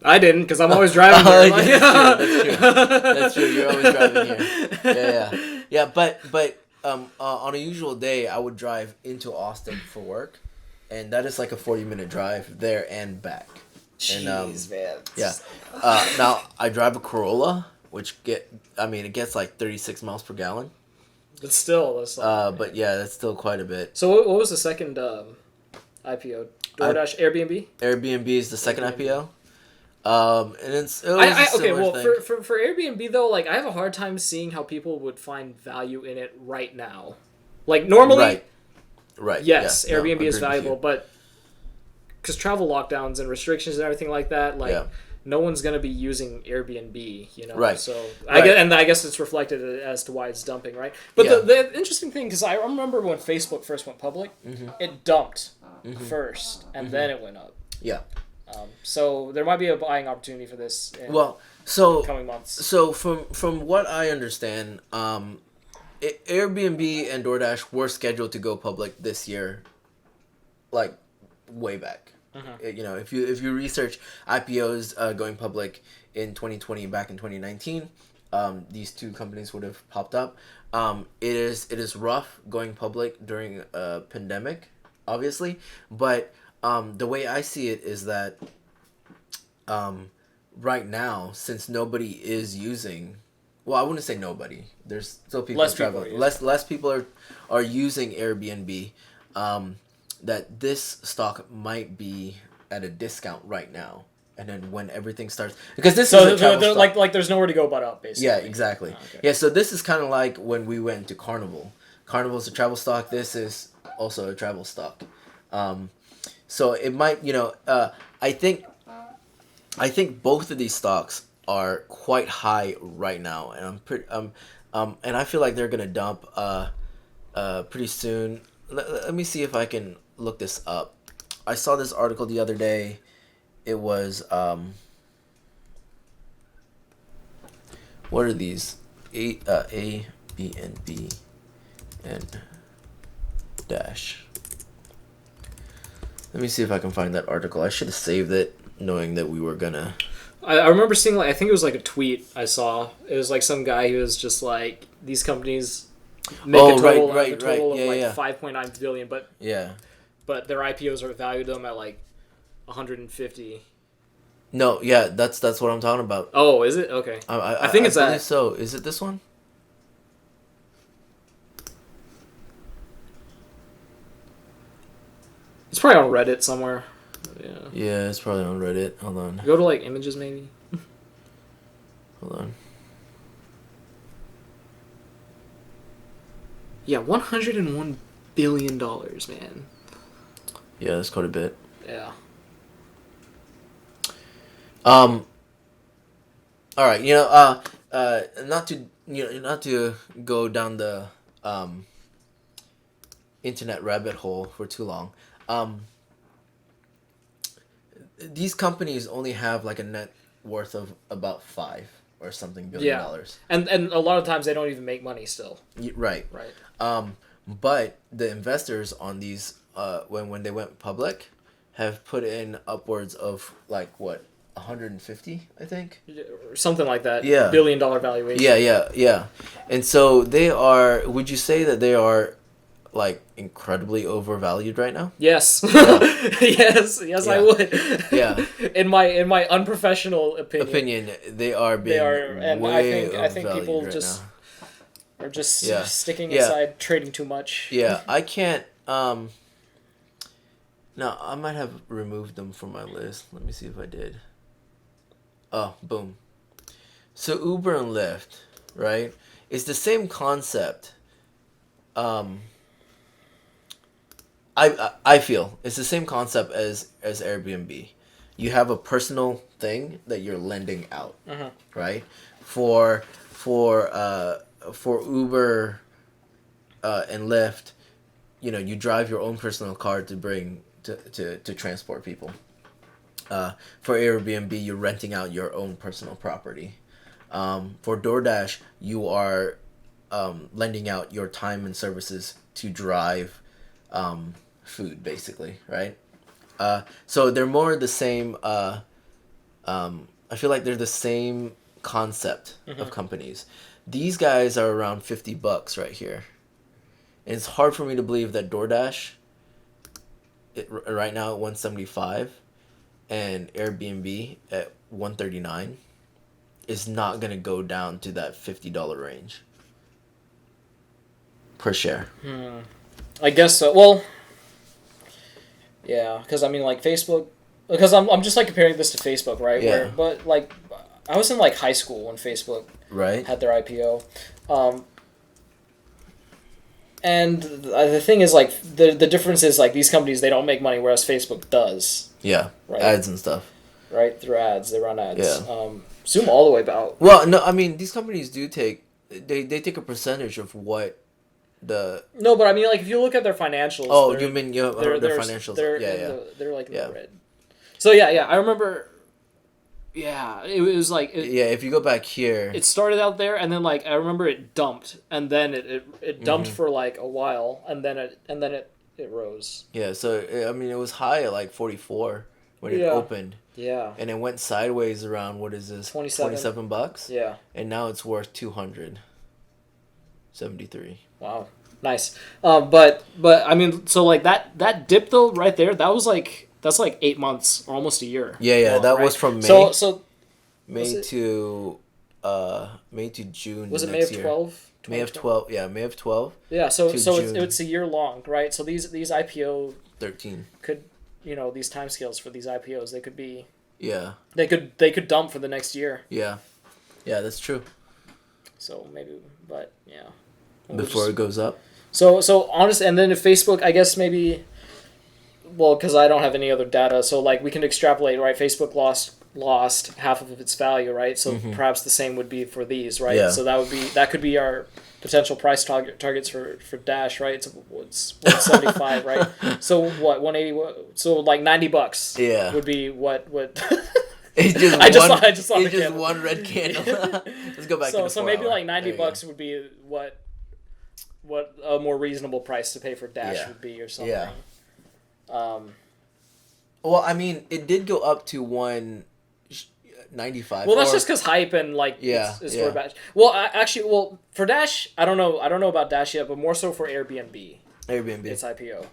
I didn't, because I'm always driving here. That's true. You're always driving here. Yeah. But on a usual day, I would drive into Austin for work, and that is like a 40-minute drive there and back. Jeez, man. Yeah. Now I drive a Corolla, which it gets like 36 miles per gallon. But still, that's like, but yeah, that's still quite a bit. So what was the second IPO? DoorDash, Airbnb. Airbnb is the second IPO. And it's for Airbnb though, like I have a hard time seeing how people would find value in it right now. Like normally, right. Yes, yeah, Airbnb is valuable, but because travel lockdowns and restrictions and everything like that, no one's gonna be using Airbnb, Right. So I guess it's reflected as to why it's dumping, right? But the interesting thing, because I remember when Facebook first went public, it dumped first, and then it went up. Yeah. So there might be a buying opportunity for this in coming months. So from what I understand, Airbnb and DoorDash were scheduled to go public this year, like way back. If you research IPOs going public in 2020 back in 2019, these two companies would have popped up. It is rough going public during a pandemic, obviously, but the way I see it is that right now, since nobody is using, well, I wouldn't say nobody. There's still people traveling. Less people are using Airbnb. That this stock might be at a discount right now, and then when everything starts, because this is a travel stock. like there's nowhere to go but up, basically. Yeah, exactly. Oh, okay. Yeah, so this is kind of like when we went to Carnival. Carnival's a travel stock. This is also a travel stock. So it might, I think both of these stocks are quite high right now, and and I feel like they're gonna dump pretty soon. Let me see if I can look this up. I saw this article the other day. It was what are these? A, B, and B, and Dash. Let me see if I can find that article. I should have saved it, knowing that we were gonna. I remember seeing, like, I think it was like a tweet I saw. It was like some guy who was just like, these companies make a total of yeah, yeah. 5.9 billion, but Yeah. but their IPOs are valued them at like 150. No, yeah, that's what I'm talking about. Oh, is it? Okay. I think it's believe that. So, is it this one? It's probably on Reddit somewhere. Yeah. Yeah, it's probably on Reddit. Hold on. Go to like images maybe. Hold on. Yeah, $101 billion, man. Yeah, that's quite a bit. Yeah. All right, not to go down the internet rabbit hole for too long. These companies only have like a net worth of about $5 or something billion. And a lot of times they don't even make money still. Right. Right. But the investors on these when they went public have put in upwards of like what 150, I think. Something like that. Yeah. $1 billion valuation. Yeah. And so they are. Would you say that they are like incredibly overvalued right now? Yes. Yeah. yes, Yeah. I would. Yeah. In my unprofessional opinion. They are being and way I think people right just now. are just Yeah. sticking Yeah. inside trading too much. Yeah, I can't. No, I might have removed them from my list. Let me see if I did. Oh, boom. So Uber and Lyft, right? It's the same concept. I feel it's the same concept as Airbnb. You have a personal thing that you're lending out, right? For Uber and Lyft, you drive your own personal car to bring to transport people. For Airbnb, you're renting out your own personal property. For DoorDash, you are lending out your time and services to drive food, basically, right? So they're more the same. I feel like they're the same concept of companies. These guys are around $50 right here. And it's hard for me to believe that DoorDash, right now at 175, and Airbnb at 139, is not gonna go down to that $50 range per share. I guess so. Well, yeah, because I mean, like Facebook, because I'm just like comparing this to Facebook, right? Yeah. But like, I was in like high school when Facebook Right. had their IPO. And the thing is, like, the difference is, like, these companies, they don't make money, whereas Facebook does. Yeah. Right. Ads and stuff. Right? Through ads. They run ads. Yeah. Zoom all the way about. Well, no, I mean, these companies do take... They take a percentage of what the... No, but I mean, like, if you look at their financials... Oh, you mean their they're financials. They're, yeah. they're like, in Yeah. the red. So, yeah, I remember... Yeah, it was like... If you go back here... It started out there, and then, like, I remember it dumped, and then it dumped for, like, a while, and then it rose. Yeah, so, I mean, it was high at, like, 44 when it opened. Yeah. And it went sideways around, what is this? 27 $27? Yeah. And now it's worth 273. Wow. Nice. But I mean, so, like, that dip, though, right there, that was, like... That's like 8 months or almost a year. Yeah, long, that right? was from May. So May to June. Was it next May of year. 12? May of 12. Yeah, May of 12. Yeah, so June. it's a year long, right? So these IPO 13. could, these timescales for these IPOs, they could be. Yeah. They could dump for the next year. Yeah, that's true. So maybe, but yeah. Before it goes up. So honest, and then if Facebook, I guess maybe. Well, because I don't have any other data, so like we can extrapolate, right? Facebook lost half of its value, right? So perhaps the same would be for these, right? Yeah. So that could be our potential price targets for Dash, right? It's 175, right? So what 180? So like $90. Yeah. Would be what? It's just I just saw it's the just candle. one red candle. Let's go back. So to the maybe 4 hour. like $90 There you go. would be what what a more reasonable price to pay for Dash Yeah. would be or something. Yeah. Um, Well, I mean, it did go up to 195. well, that's just because hype and like Yeah, it's yeah. for Dash. Well, well for Dash, I don't know about Dash yet, but more so for Airbnb. Airbnb. Its IPO,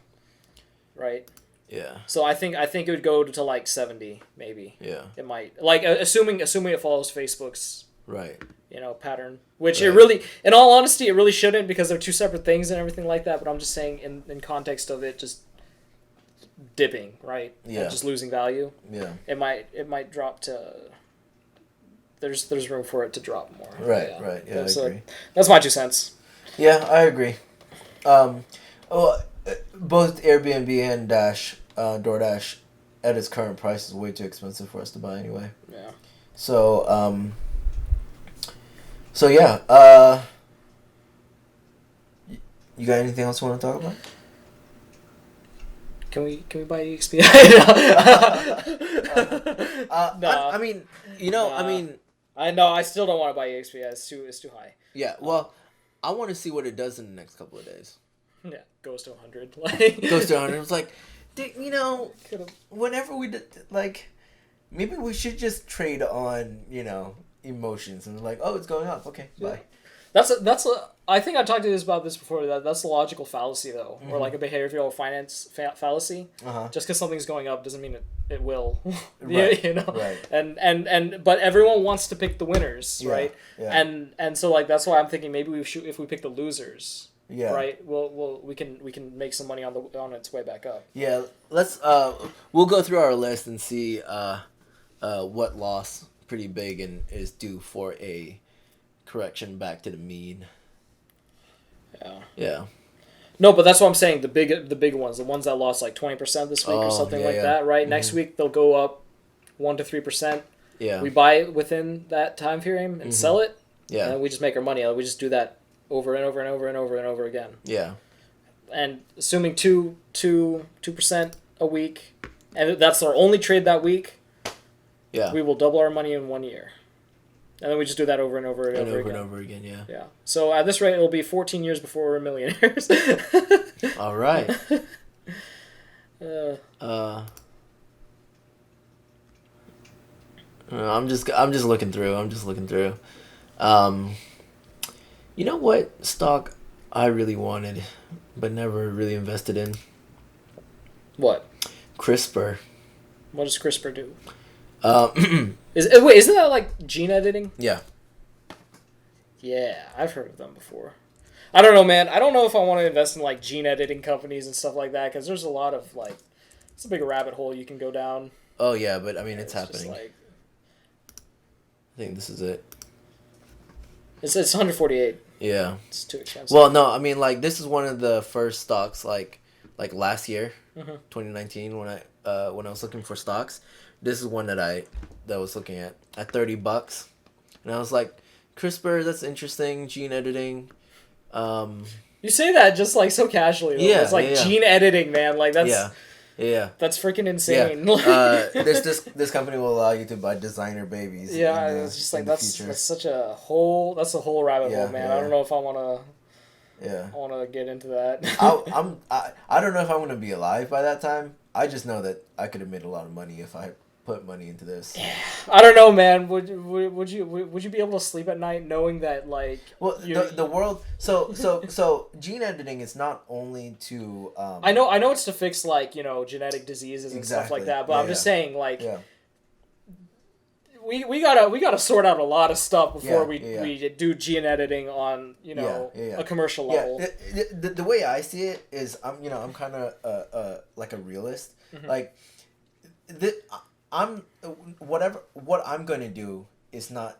right? Yeah. So I think it would go to like 70 maybe. Yeah. It might like assuming it follows Facebook's Right. pattern, which it Right. really, in all honesty, it really shouldn't because they're two separate things and everything like that. But I'm just saying in context of it just dipping, right? Yeah. And just losing value. Yeah. It might drop to. There's room for it to drop more. Right. Right. Yeah, I agree. That's my 2 cents. Yeah, I agree. Both Airbnb and DoorDash, at its current price, is way too expensive for us to buy anyway. Yeah. So, yeah. You got anything else you want to talk about? Can we buy EXP? Nah. I mean, Nah. I know. I still don't want to buy EXP. It's too high. Yeah. Well, I want to see what it does in the next couple of days. Yeah, goes to 100. Like Goes to 100. It's like, could've- whenever we did, like, maybe we should just trade on, emotions and like, oh, it's going up. Okay, bye. That's I think I talked to you about this before. That's a logical fallacy though, or like a behavioral finance fallacy. Uh-huh. Just because something's going up doesn't mean it will. Right, Right. right. But everyone wants to pick the winners, Yeah, right? yeah. And so like that's why I'm thinking maybe if we pick the losers. Yeah. Right. We can make some money on its way back up. Yeah, let's we'll go through our list and see what loss pretty big and is due for a correction back to the mean. Yeah. Yeah. No, but that's what I'm saying. The big ones, the ones that lost like 20% this week or Oh, something yeah, like yeah. that, right? Mhm. Next week they'll go up 1 to 3%. Yeah. We buy it within that time frame and sell it, and Yeah. then we just make our money. We just do that over and over and over and over and over again. Yeah. And assuming 2% a week, and that's our only trade that week, Yeah. we will double our money in 1 year. And then we just do that over and over and, And over over again. and over again, yeah. Yeah. So at this rate, it'll be 14 years before we're millionaires. All right. I'm just looking through. You know what stock I really wanted but never really invested in? What? CRISPR. What does CRISPR do? Um, Wait, isn't that like gene editing? yeah. Yeah, I've heard of them before. I don't know, man. I don't know if I want to invest in like gene editing companies and stuff like that because there's a lot of like, it's a big rabbit hole you can go down. Oh yeah, but I mean it's just happening. like, I think this is it. it's 148. Yeah. It's too expensive. Well, no, I mean like this is one of the first stocks like last year, Mhm. 2019 when I was looking for stocks. This is one that I was looking at $30, and I was like, CRISPR, that's interesting. Gene editing. You say that just like so casually. Though. Yeah, It's like yeah. gene editing, man. Like that's Yeah. that's freaking Yeah. insane. This company will allow you to buy designer babies. Yeah, in the, it's just in like the that's future. such a whole rabbit Yeah, hole, man. yeah. I don't know if I want Yeah. to get into that. I don't know if I'm gonna be alive by that time. I just know that I could have made a lot of money if I put money into this. I don't know, man. Would you be able to sleep at night knowing that like Well, you- the world. So gene editing is not only to. I know it's to fix like genetic diseases and stuff Exactly. like that, but Yeah, I'm just saying like Yeah. we gotta sort out a lot of stuff before Yeah, we do gene editing on Yeah. a commercial Yeah. level. The way I see it is I'm kind of like a realist. Mm-hmm. Like, what I'm gonna do is not.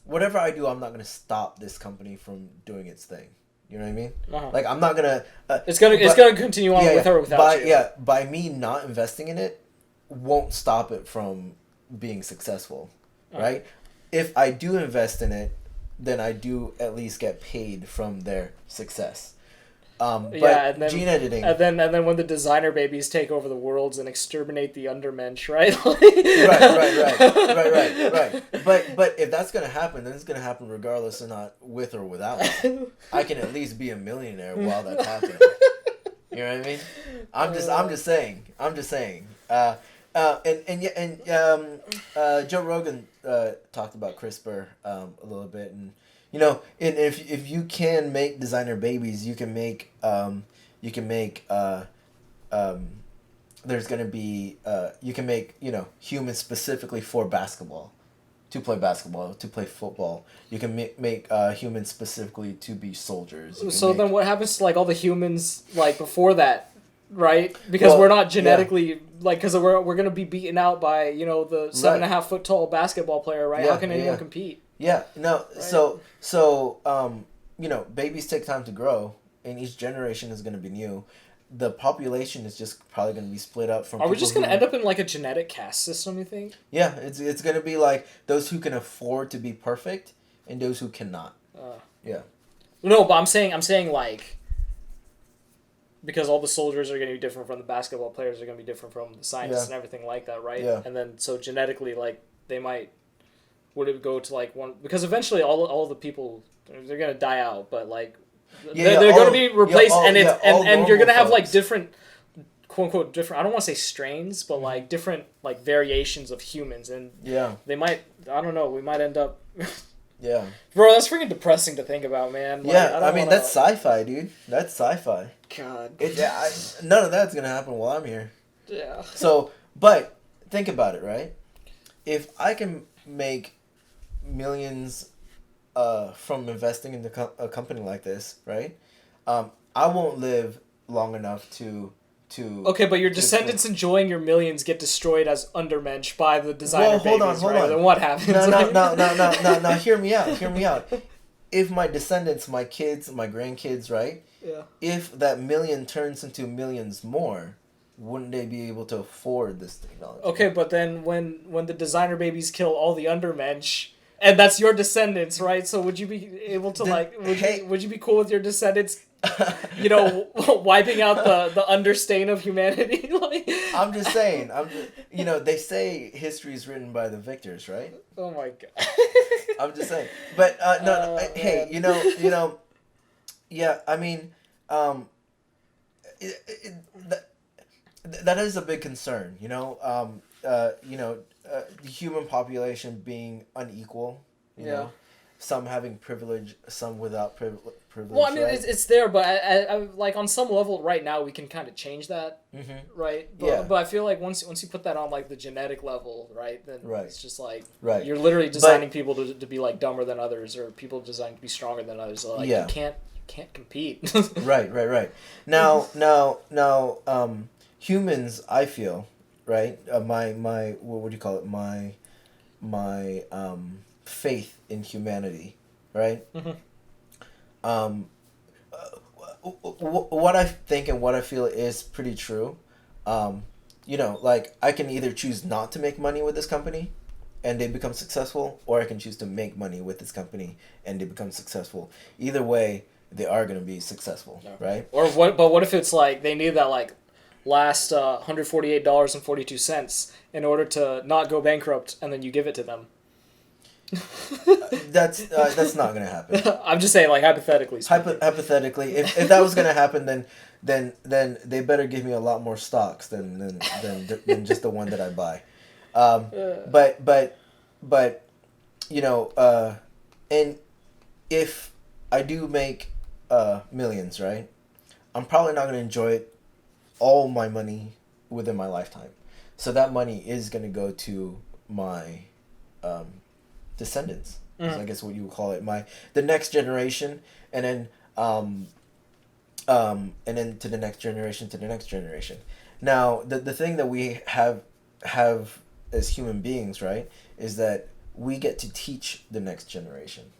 Whatever I do, I'm not gonna stop this company from doing its thing. You know what I mean? Uh-huh. Like I'm not gonna. It's gonna continue on with or without you. By me not investing in it, won't stop it from being successful, right? If I do invest in it, then I do at least get paid from their success. But Yeah, and then gene editing. and then when the designer babies take over the worlds and exterminate the undermensch, right? Right. But if that's gonna happen, then it's gonna happen regardless of not with or without me. I can at least be a millionaire while that's happening. You know what I mean? I'm just saying. Joe Rogan talked about CRISPR a little bit, and if you can make designer babies, you can make there's gonna be you can make humans specifically for basketball, to play basketball, to play football. You can make humans specifically to be soldiers. So then what happens to like all the humans like before that, right? Because we're not genetically like because we're gonna be beaten out by the 7.5 foot tall basketball player, right? How can anyone compete? Yeah, no. Right. So babies take time to grow, and each generation is gonna be new. The population is just probably going to be split up from. Are we just going to end up in like a genetic caste system? You think? Yeah, it's going to be like those who can afford to be perfect and those who cannot. Yeah. No, but I'm saying like because all the soldiers are going to be different from the basketball players are going to be different from the scientists and everything like that, right? Yeah. And then so genetically, like would it go to like one because eventually all the people they're going to die out, but like. They're going to be replaced, and you're going to have like different, quote unquote, different. I don't want to say strains, but like different like variations of humans, and they might. I don't know. We might end up. Yeah. Bro, that's freaking depressing to think about, man. Like, I mean that's sci-fi, dude. That's sci-fi. God. None of that's gonna happen while I'm here. Yeah. So, but think about it, right? If I can make millions. From investing in a company like this, right? I won't live long enough to. Okay, but your descendants enjoying your millions get destroyed as undermensch by the designer hold babies, on. Then what happens? No. Hear me out. If my descendants, my kids, my grandkids, right? Yeah. If that million turns into millions more, wouldn't they be able to afford this technology? Okay, but then when the designer babies kill all the undermensch. And that's your descendants, right? So would you be able to would you be cool with your descendants, wiping out the understain of humanity? Like I'm just saying. They say history is written by the victors, right? Oh my god. I'm just saying. But hey, yeah. I mean, that is a big concern. The human population being unequal, you know, some having privilege, some without privilege. Well, I mean, right? it's there, but I like on some level right now we can kind of change that, right? But I feel like once you put that on like the genetic level, right, then it's just like you're literally designing people to be like dumber than others, or people designed to be stronger than others. So, like you can't compete. Right. Now, humans, I feel. Right, my what would you call it? My faith in humanity, right? What I think and what I feel is pretty true. Like I can either choose not to make money with this company, and they become successful, or I can choose to make money with this company and they become successful. Either way, they are going to be successful, right? Or what? But what if it's like they need that like. Last $148.42 in order to not go bankrupt, and then you give it to them. That's not gonna happen. I'm just saying, like hypothetically. Hypothetically, if that was gonna happen, then they better give me a lot more stocks than just the one that I buy. But and if I do make millions, right, I'm probably not gonna enjoy it. All my money within my lifetime, so that money is going to go to my descendants. Is I guess what you would call it, the next generation, and then to the next generation. Now, the thing that we have as human beings, right, is that we get to teach the next generation.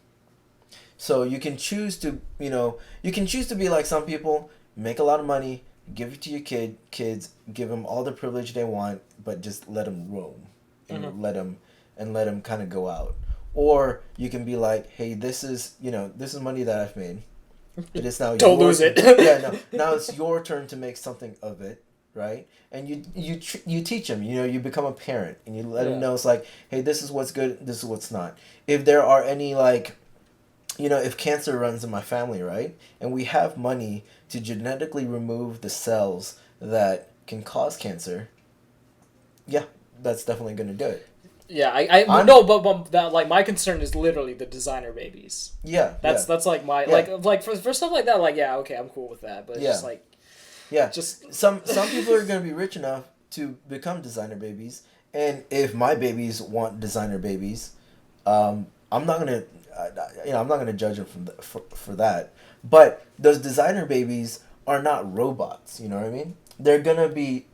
So you can choose to be like some people, make a lot of money. Give it to your kids. Give them all the privilege they want, but just let them roam, and let them kind of go out. Or you can be like, hey, this is money that I've made, It is now Don't your lose it. Yeah, no. Now it's your turn to make something of it, right? And you teach them. You know, you become a parent, and you let them know it's like, hey, this is what's good, this is what's not. If there are any like, you know, if cancer runs in my family, right, and we have money to genetically remove the cells that can cause cancer, yeah, that's definitely gonna do it. Yeah, I no, but that, like, my concern is literally the designer babies. Yeah, That's like my like for stuff like that, like, yeah, okay, I'm cool with that, but it's just like, yeah, just some people are gonna be rich enough to become designer babies, and if my babies want designer babies, I'm not gonna, I'm not gonna judge them for that. But those designer babies are not robots. You know what I mean? They're gonna be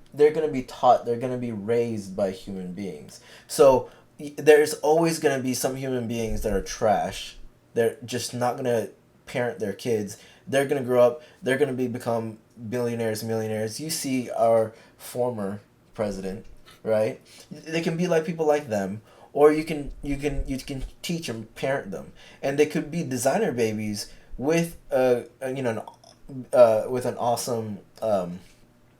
taught. They're gonna be raised by human beings. So there's always gonna be some human beings that are trash. They're just not gonna parent their kids. They're gonna grow up. They're gonna become billionaires, millionaires. You see our former president, right? They can be like people like them, or you can teach them, parent them, and they could be designer babies with with an awesome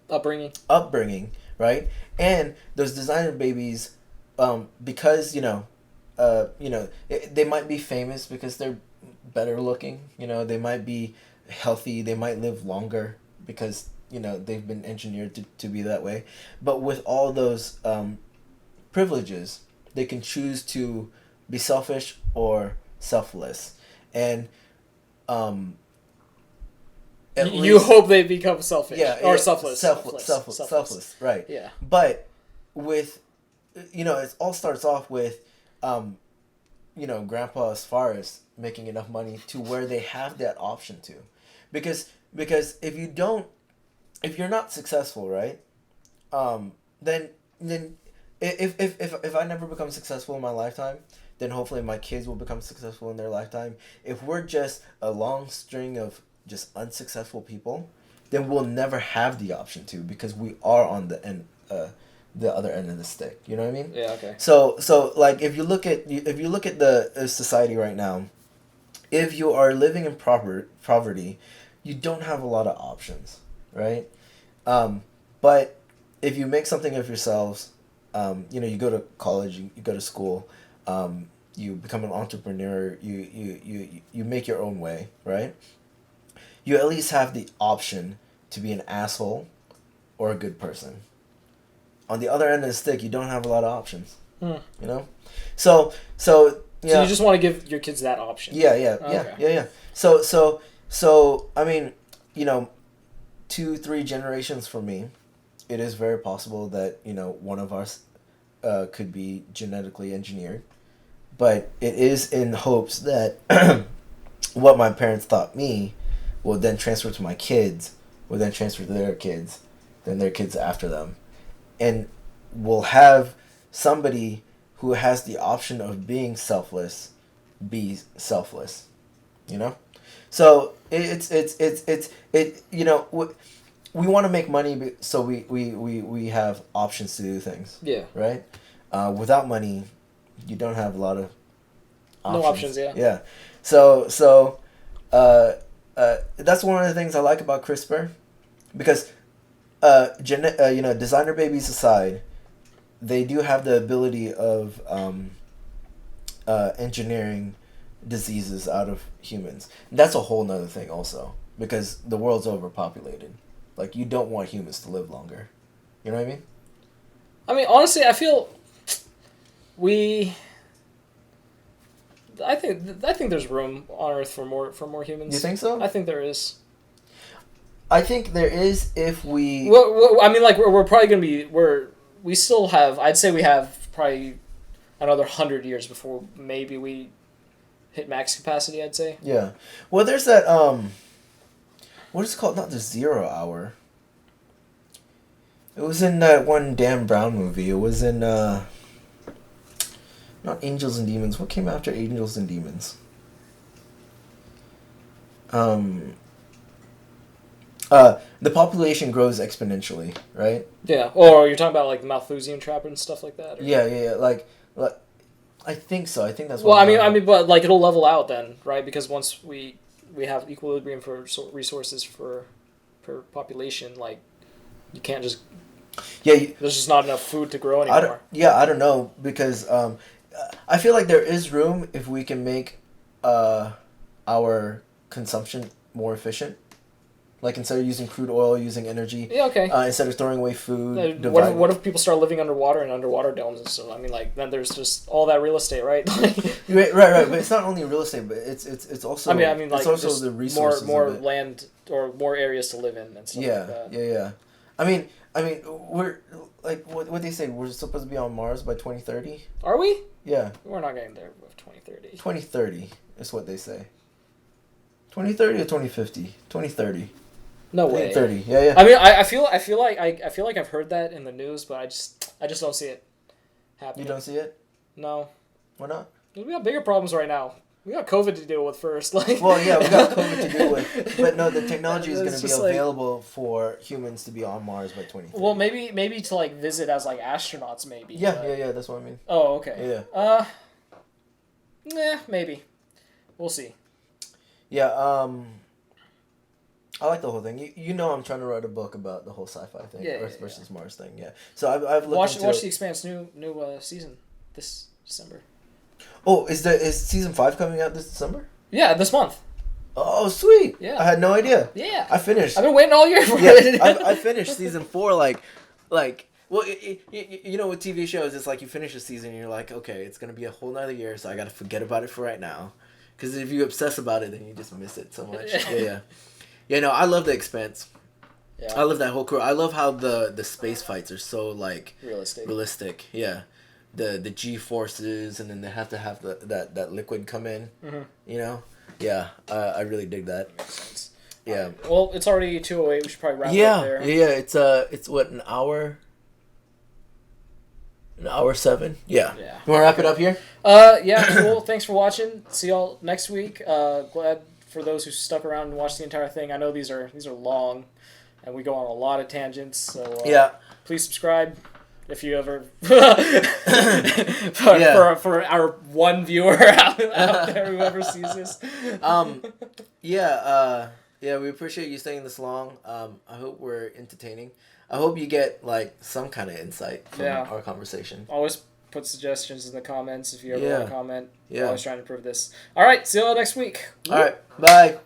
upbringing, right? And those designer babies, because they might be famous because they're better looking. You know, they might be healthy. They might live longer because they've been engineered to be that way. But with all those privileges, they can choose to be selfish or selfless, and you hope they become selfish, or selfless. Selfless, right? Yeah. But with, it all starts off with, Grandpa as far as making enough money to where they have that option to, because if you're not successful, right, then if I never become successful in my lifetime, then hopefully my kids will become successful in their lifetime. If we're just a long string of just unsuccessful people, then we'll never have the option to, because we are on the other end of the stick. You know what I mean? Yeah. Okay. So like if you look at the society right now, if you are living in poverty, you don't have a lot of options, right? But if you make something of yourselves, you go to college, you go to school, you become an entrepreneur, you make your own way, right? You at least have the option to be an asshole or a good person. On the other end of the stick, you don't have a lot of options. You know? So you just want to give your kids that option. Yeah. So I mean, 2-3 generations from me, it is very possible that, one of us could be genetically engineered. But it is in hopes that what my parents taught me will then transfer to my kids, will then transfer to their kids, then their kids after them. And we'll have somebody who has the option of being selfless be selfless, So we want to make money, so we have options to do things. Yeah. Right? Without money, you don't have a lot of options. No options, yeah. Yeah. So that's one of the things I like about CRISPR, because designer babies aside, they do have the ability of engineering diseases out of humans. And that's a whole nother thing also, because the world's overpopulated. Like, you don't want humans to live longer. You know what I mean? I mean, honestly, I feel I think there's room on Earth for more humans. You think so? I think there is. I think there is if we... Well, I mean, like, we're probably going to be... We still have... I'd say we have probably another 100 years before maybe we hit max capacity, I'd say. Yeah. Well, there's that... What is it called? Not the 0 Hour. It was in that one Dan Brown movie. It was in... Not Angels and Demons. What came after Angels and Demons? The population grows exponentially, right? Yeah. Or you're talking about, like, the Malthusian Trap and stuff like that? Or... Yeah. Like, I think so. I think that's what I mean, but, like, it'll level out then, right? Because once we we have equilibrium for resources for per population, like you can't just there's just not enough food to grow anymore. I don't know because I feel like there is room if we can make our consumption more efficient. Like instead of using crude oil, using energy. Yeah, okay. Instead of throwing away food. What if people start living underwater in underwater domes and stuff? I mean, like then there's just all that real estate, right? right. But it's not only real estate, but it's also. I mean, like it's also the resources. More land or more areas to live in and stuff like that. Yeah. I mean, we're like what they say. We're supposed to be on Mars by 2030. Are we? Yeah. We're not getting there with 2030. 2030 is what they say. 2030 or 2050? 2030. No way. 2030. Yeah. I mean, I feel like I've heard that in the news, but I just don't see it happening. You don't see it? No. Why not? We got bigger problems right now. We got COVID to deal with first. Like. Well, yeah, we got COVID to deal with, but no, the technology is going to be available for humans to be on Mars by 2030. Well, maybe to like visit as like astronauts, maybe. Yeah, that's what I mean. Oh, okay. Yeah. Maybe. We'll see. Yeah. I like the whole thing. You know, I'm trying to write a book about the whole sci-fi thing, Earth versus Mars thing. Yeah. So I've looked into watch The Expanse new season this December. Oh, is season 5 coming out this December? Yeah, this month. Oh, sweet. Yeah. I had no idea. Yeah. I finished. I've been waiting all year for it. I finished season 4 like. Well, you know, with TV shows, it's like you finish a season and you're like, okay, it's gonna be a whole nother year, so I gotta forget about it for right now, because if you obsess about it, then you just miss it so much. Yeah. No, I love The Expanse. Yeah. I love that whole crew. I love how the space fights are so like realistic. Yeah, the G forces, and then they have to have that liquid come in. Mm-hmm. You know, yeah, I really dig that. Makes sense. Yeah. Well, it's already 2:08. We should probably wrap up there. Yeah. It's what, an hour. An hour 7? Yeah. You want to wrap it up here? Yeah, cool. Thanks for watching. See y'all next week. Glad for those who stuck around and watched the entire thing. I know these are long, and we go on a lot of tangents. So please subscribe if you ever for our one viewer out there who ever sees this. Yeah, we appreciate you staying this long. I hope we're entertaining. I hope you get like some kind of insight from our conversation. Always put suggestions in the comments if you ever want to comment. Always trying to improve this. All right, see you all next week. All right, bye.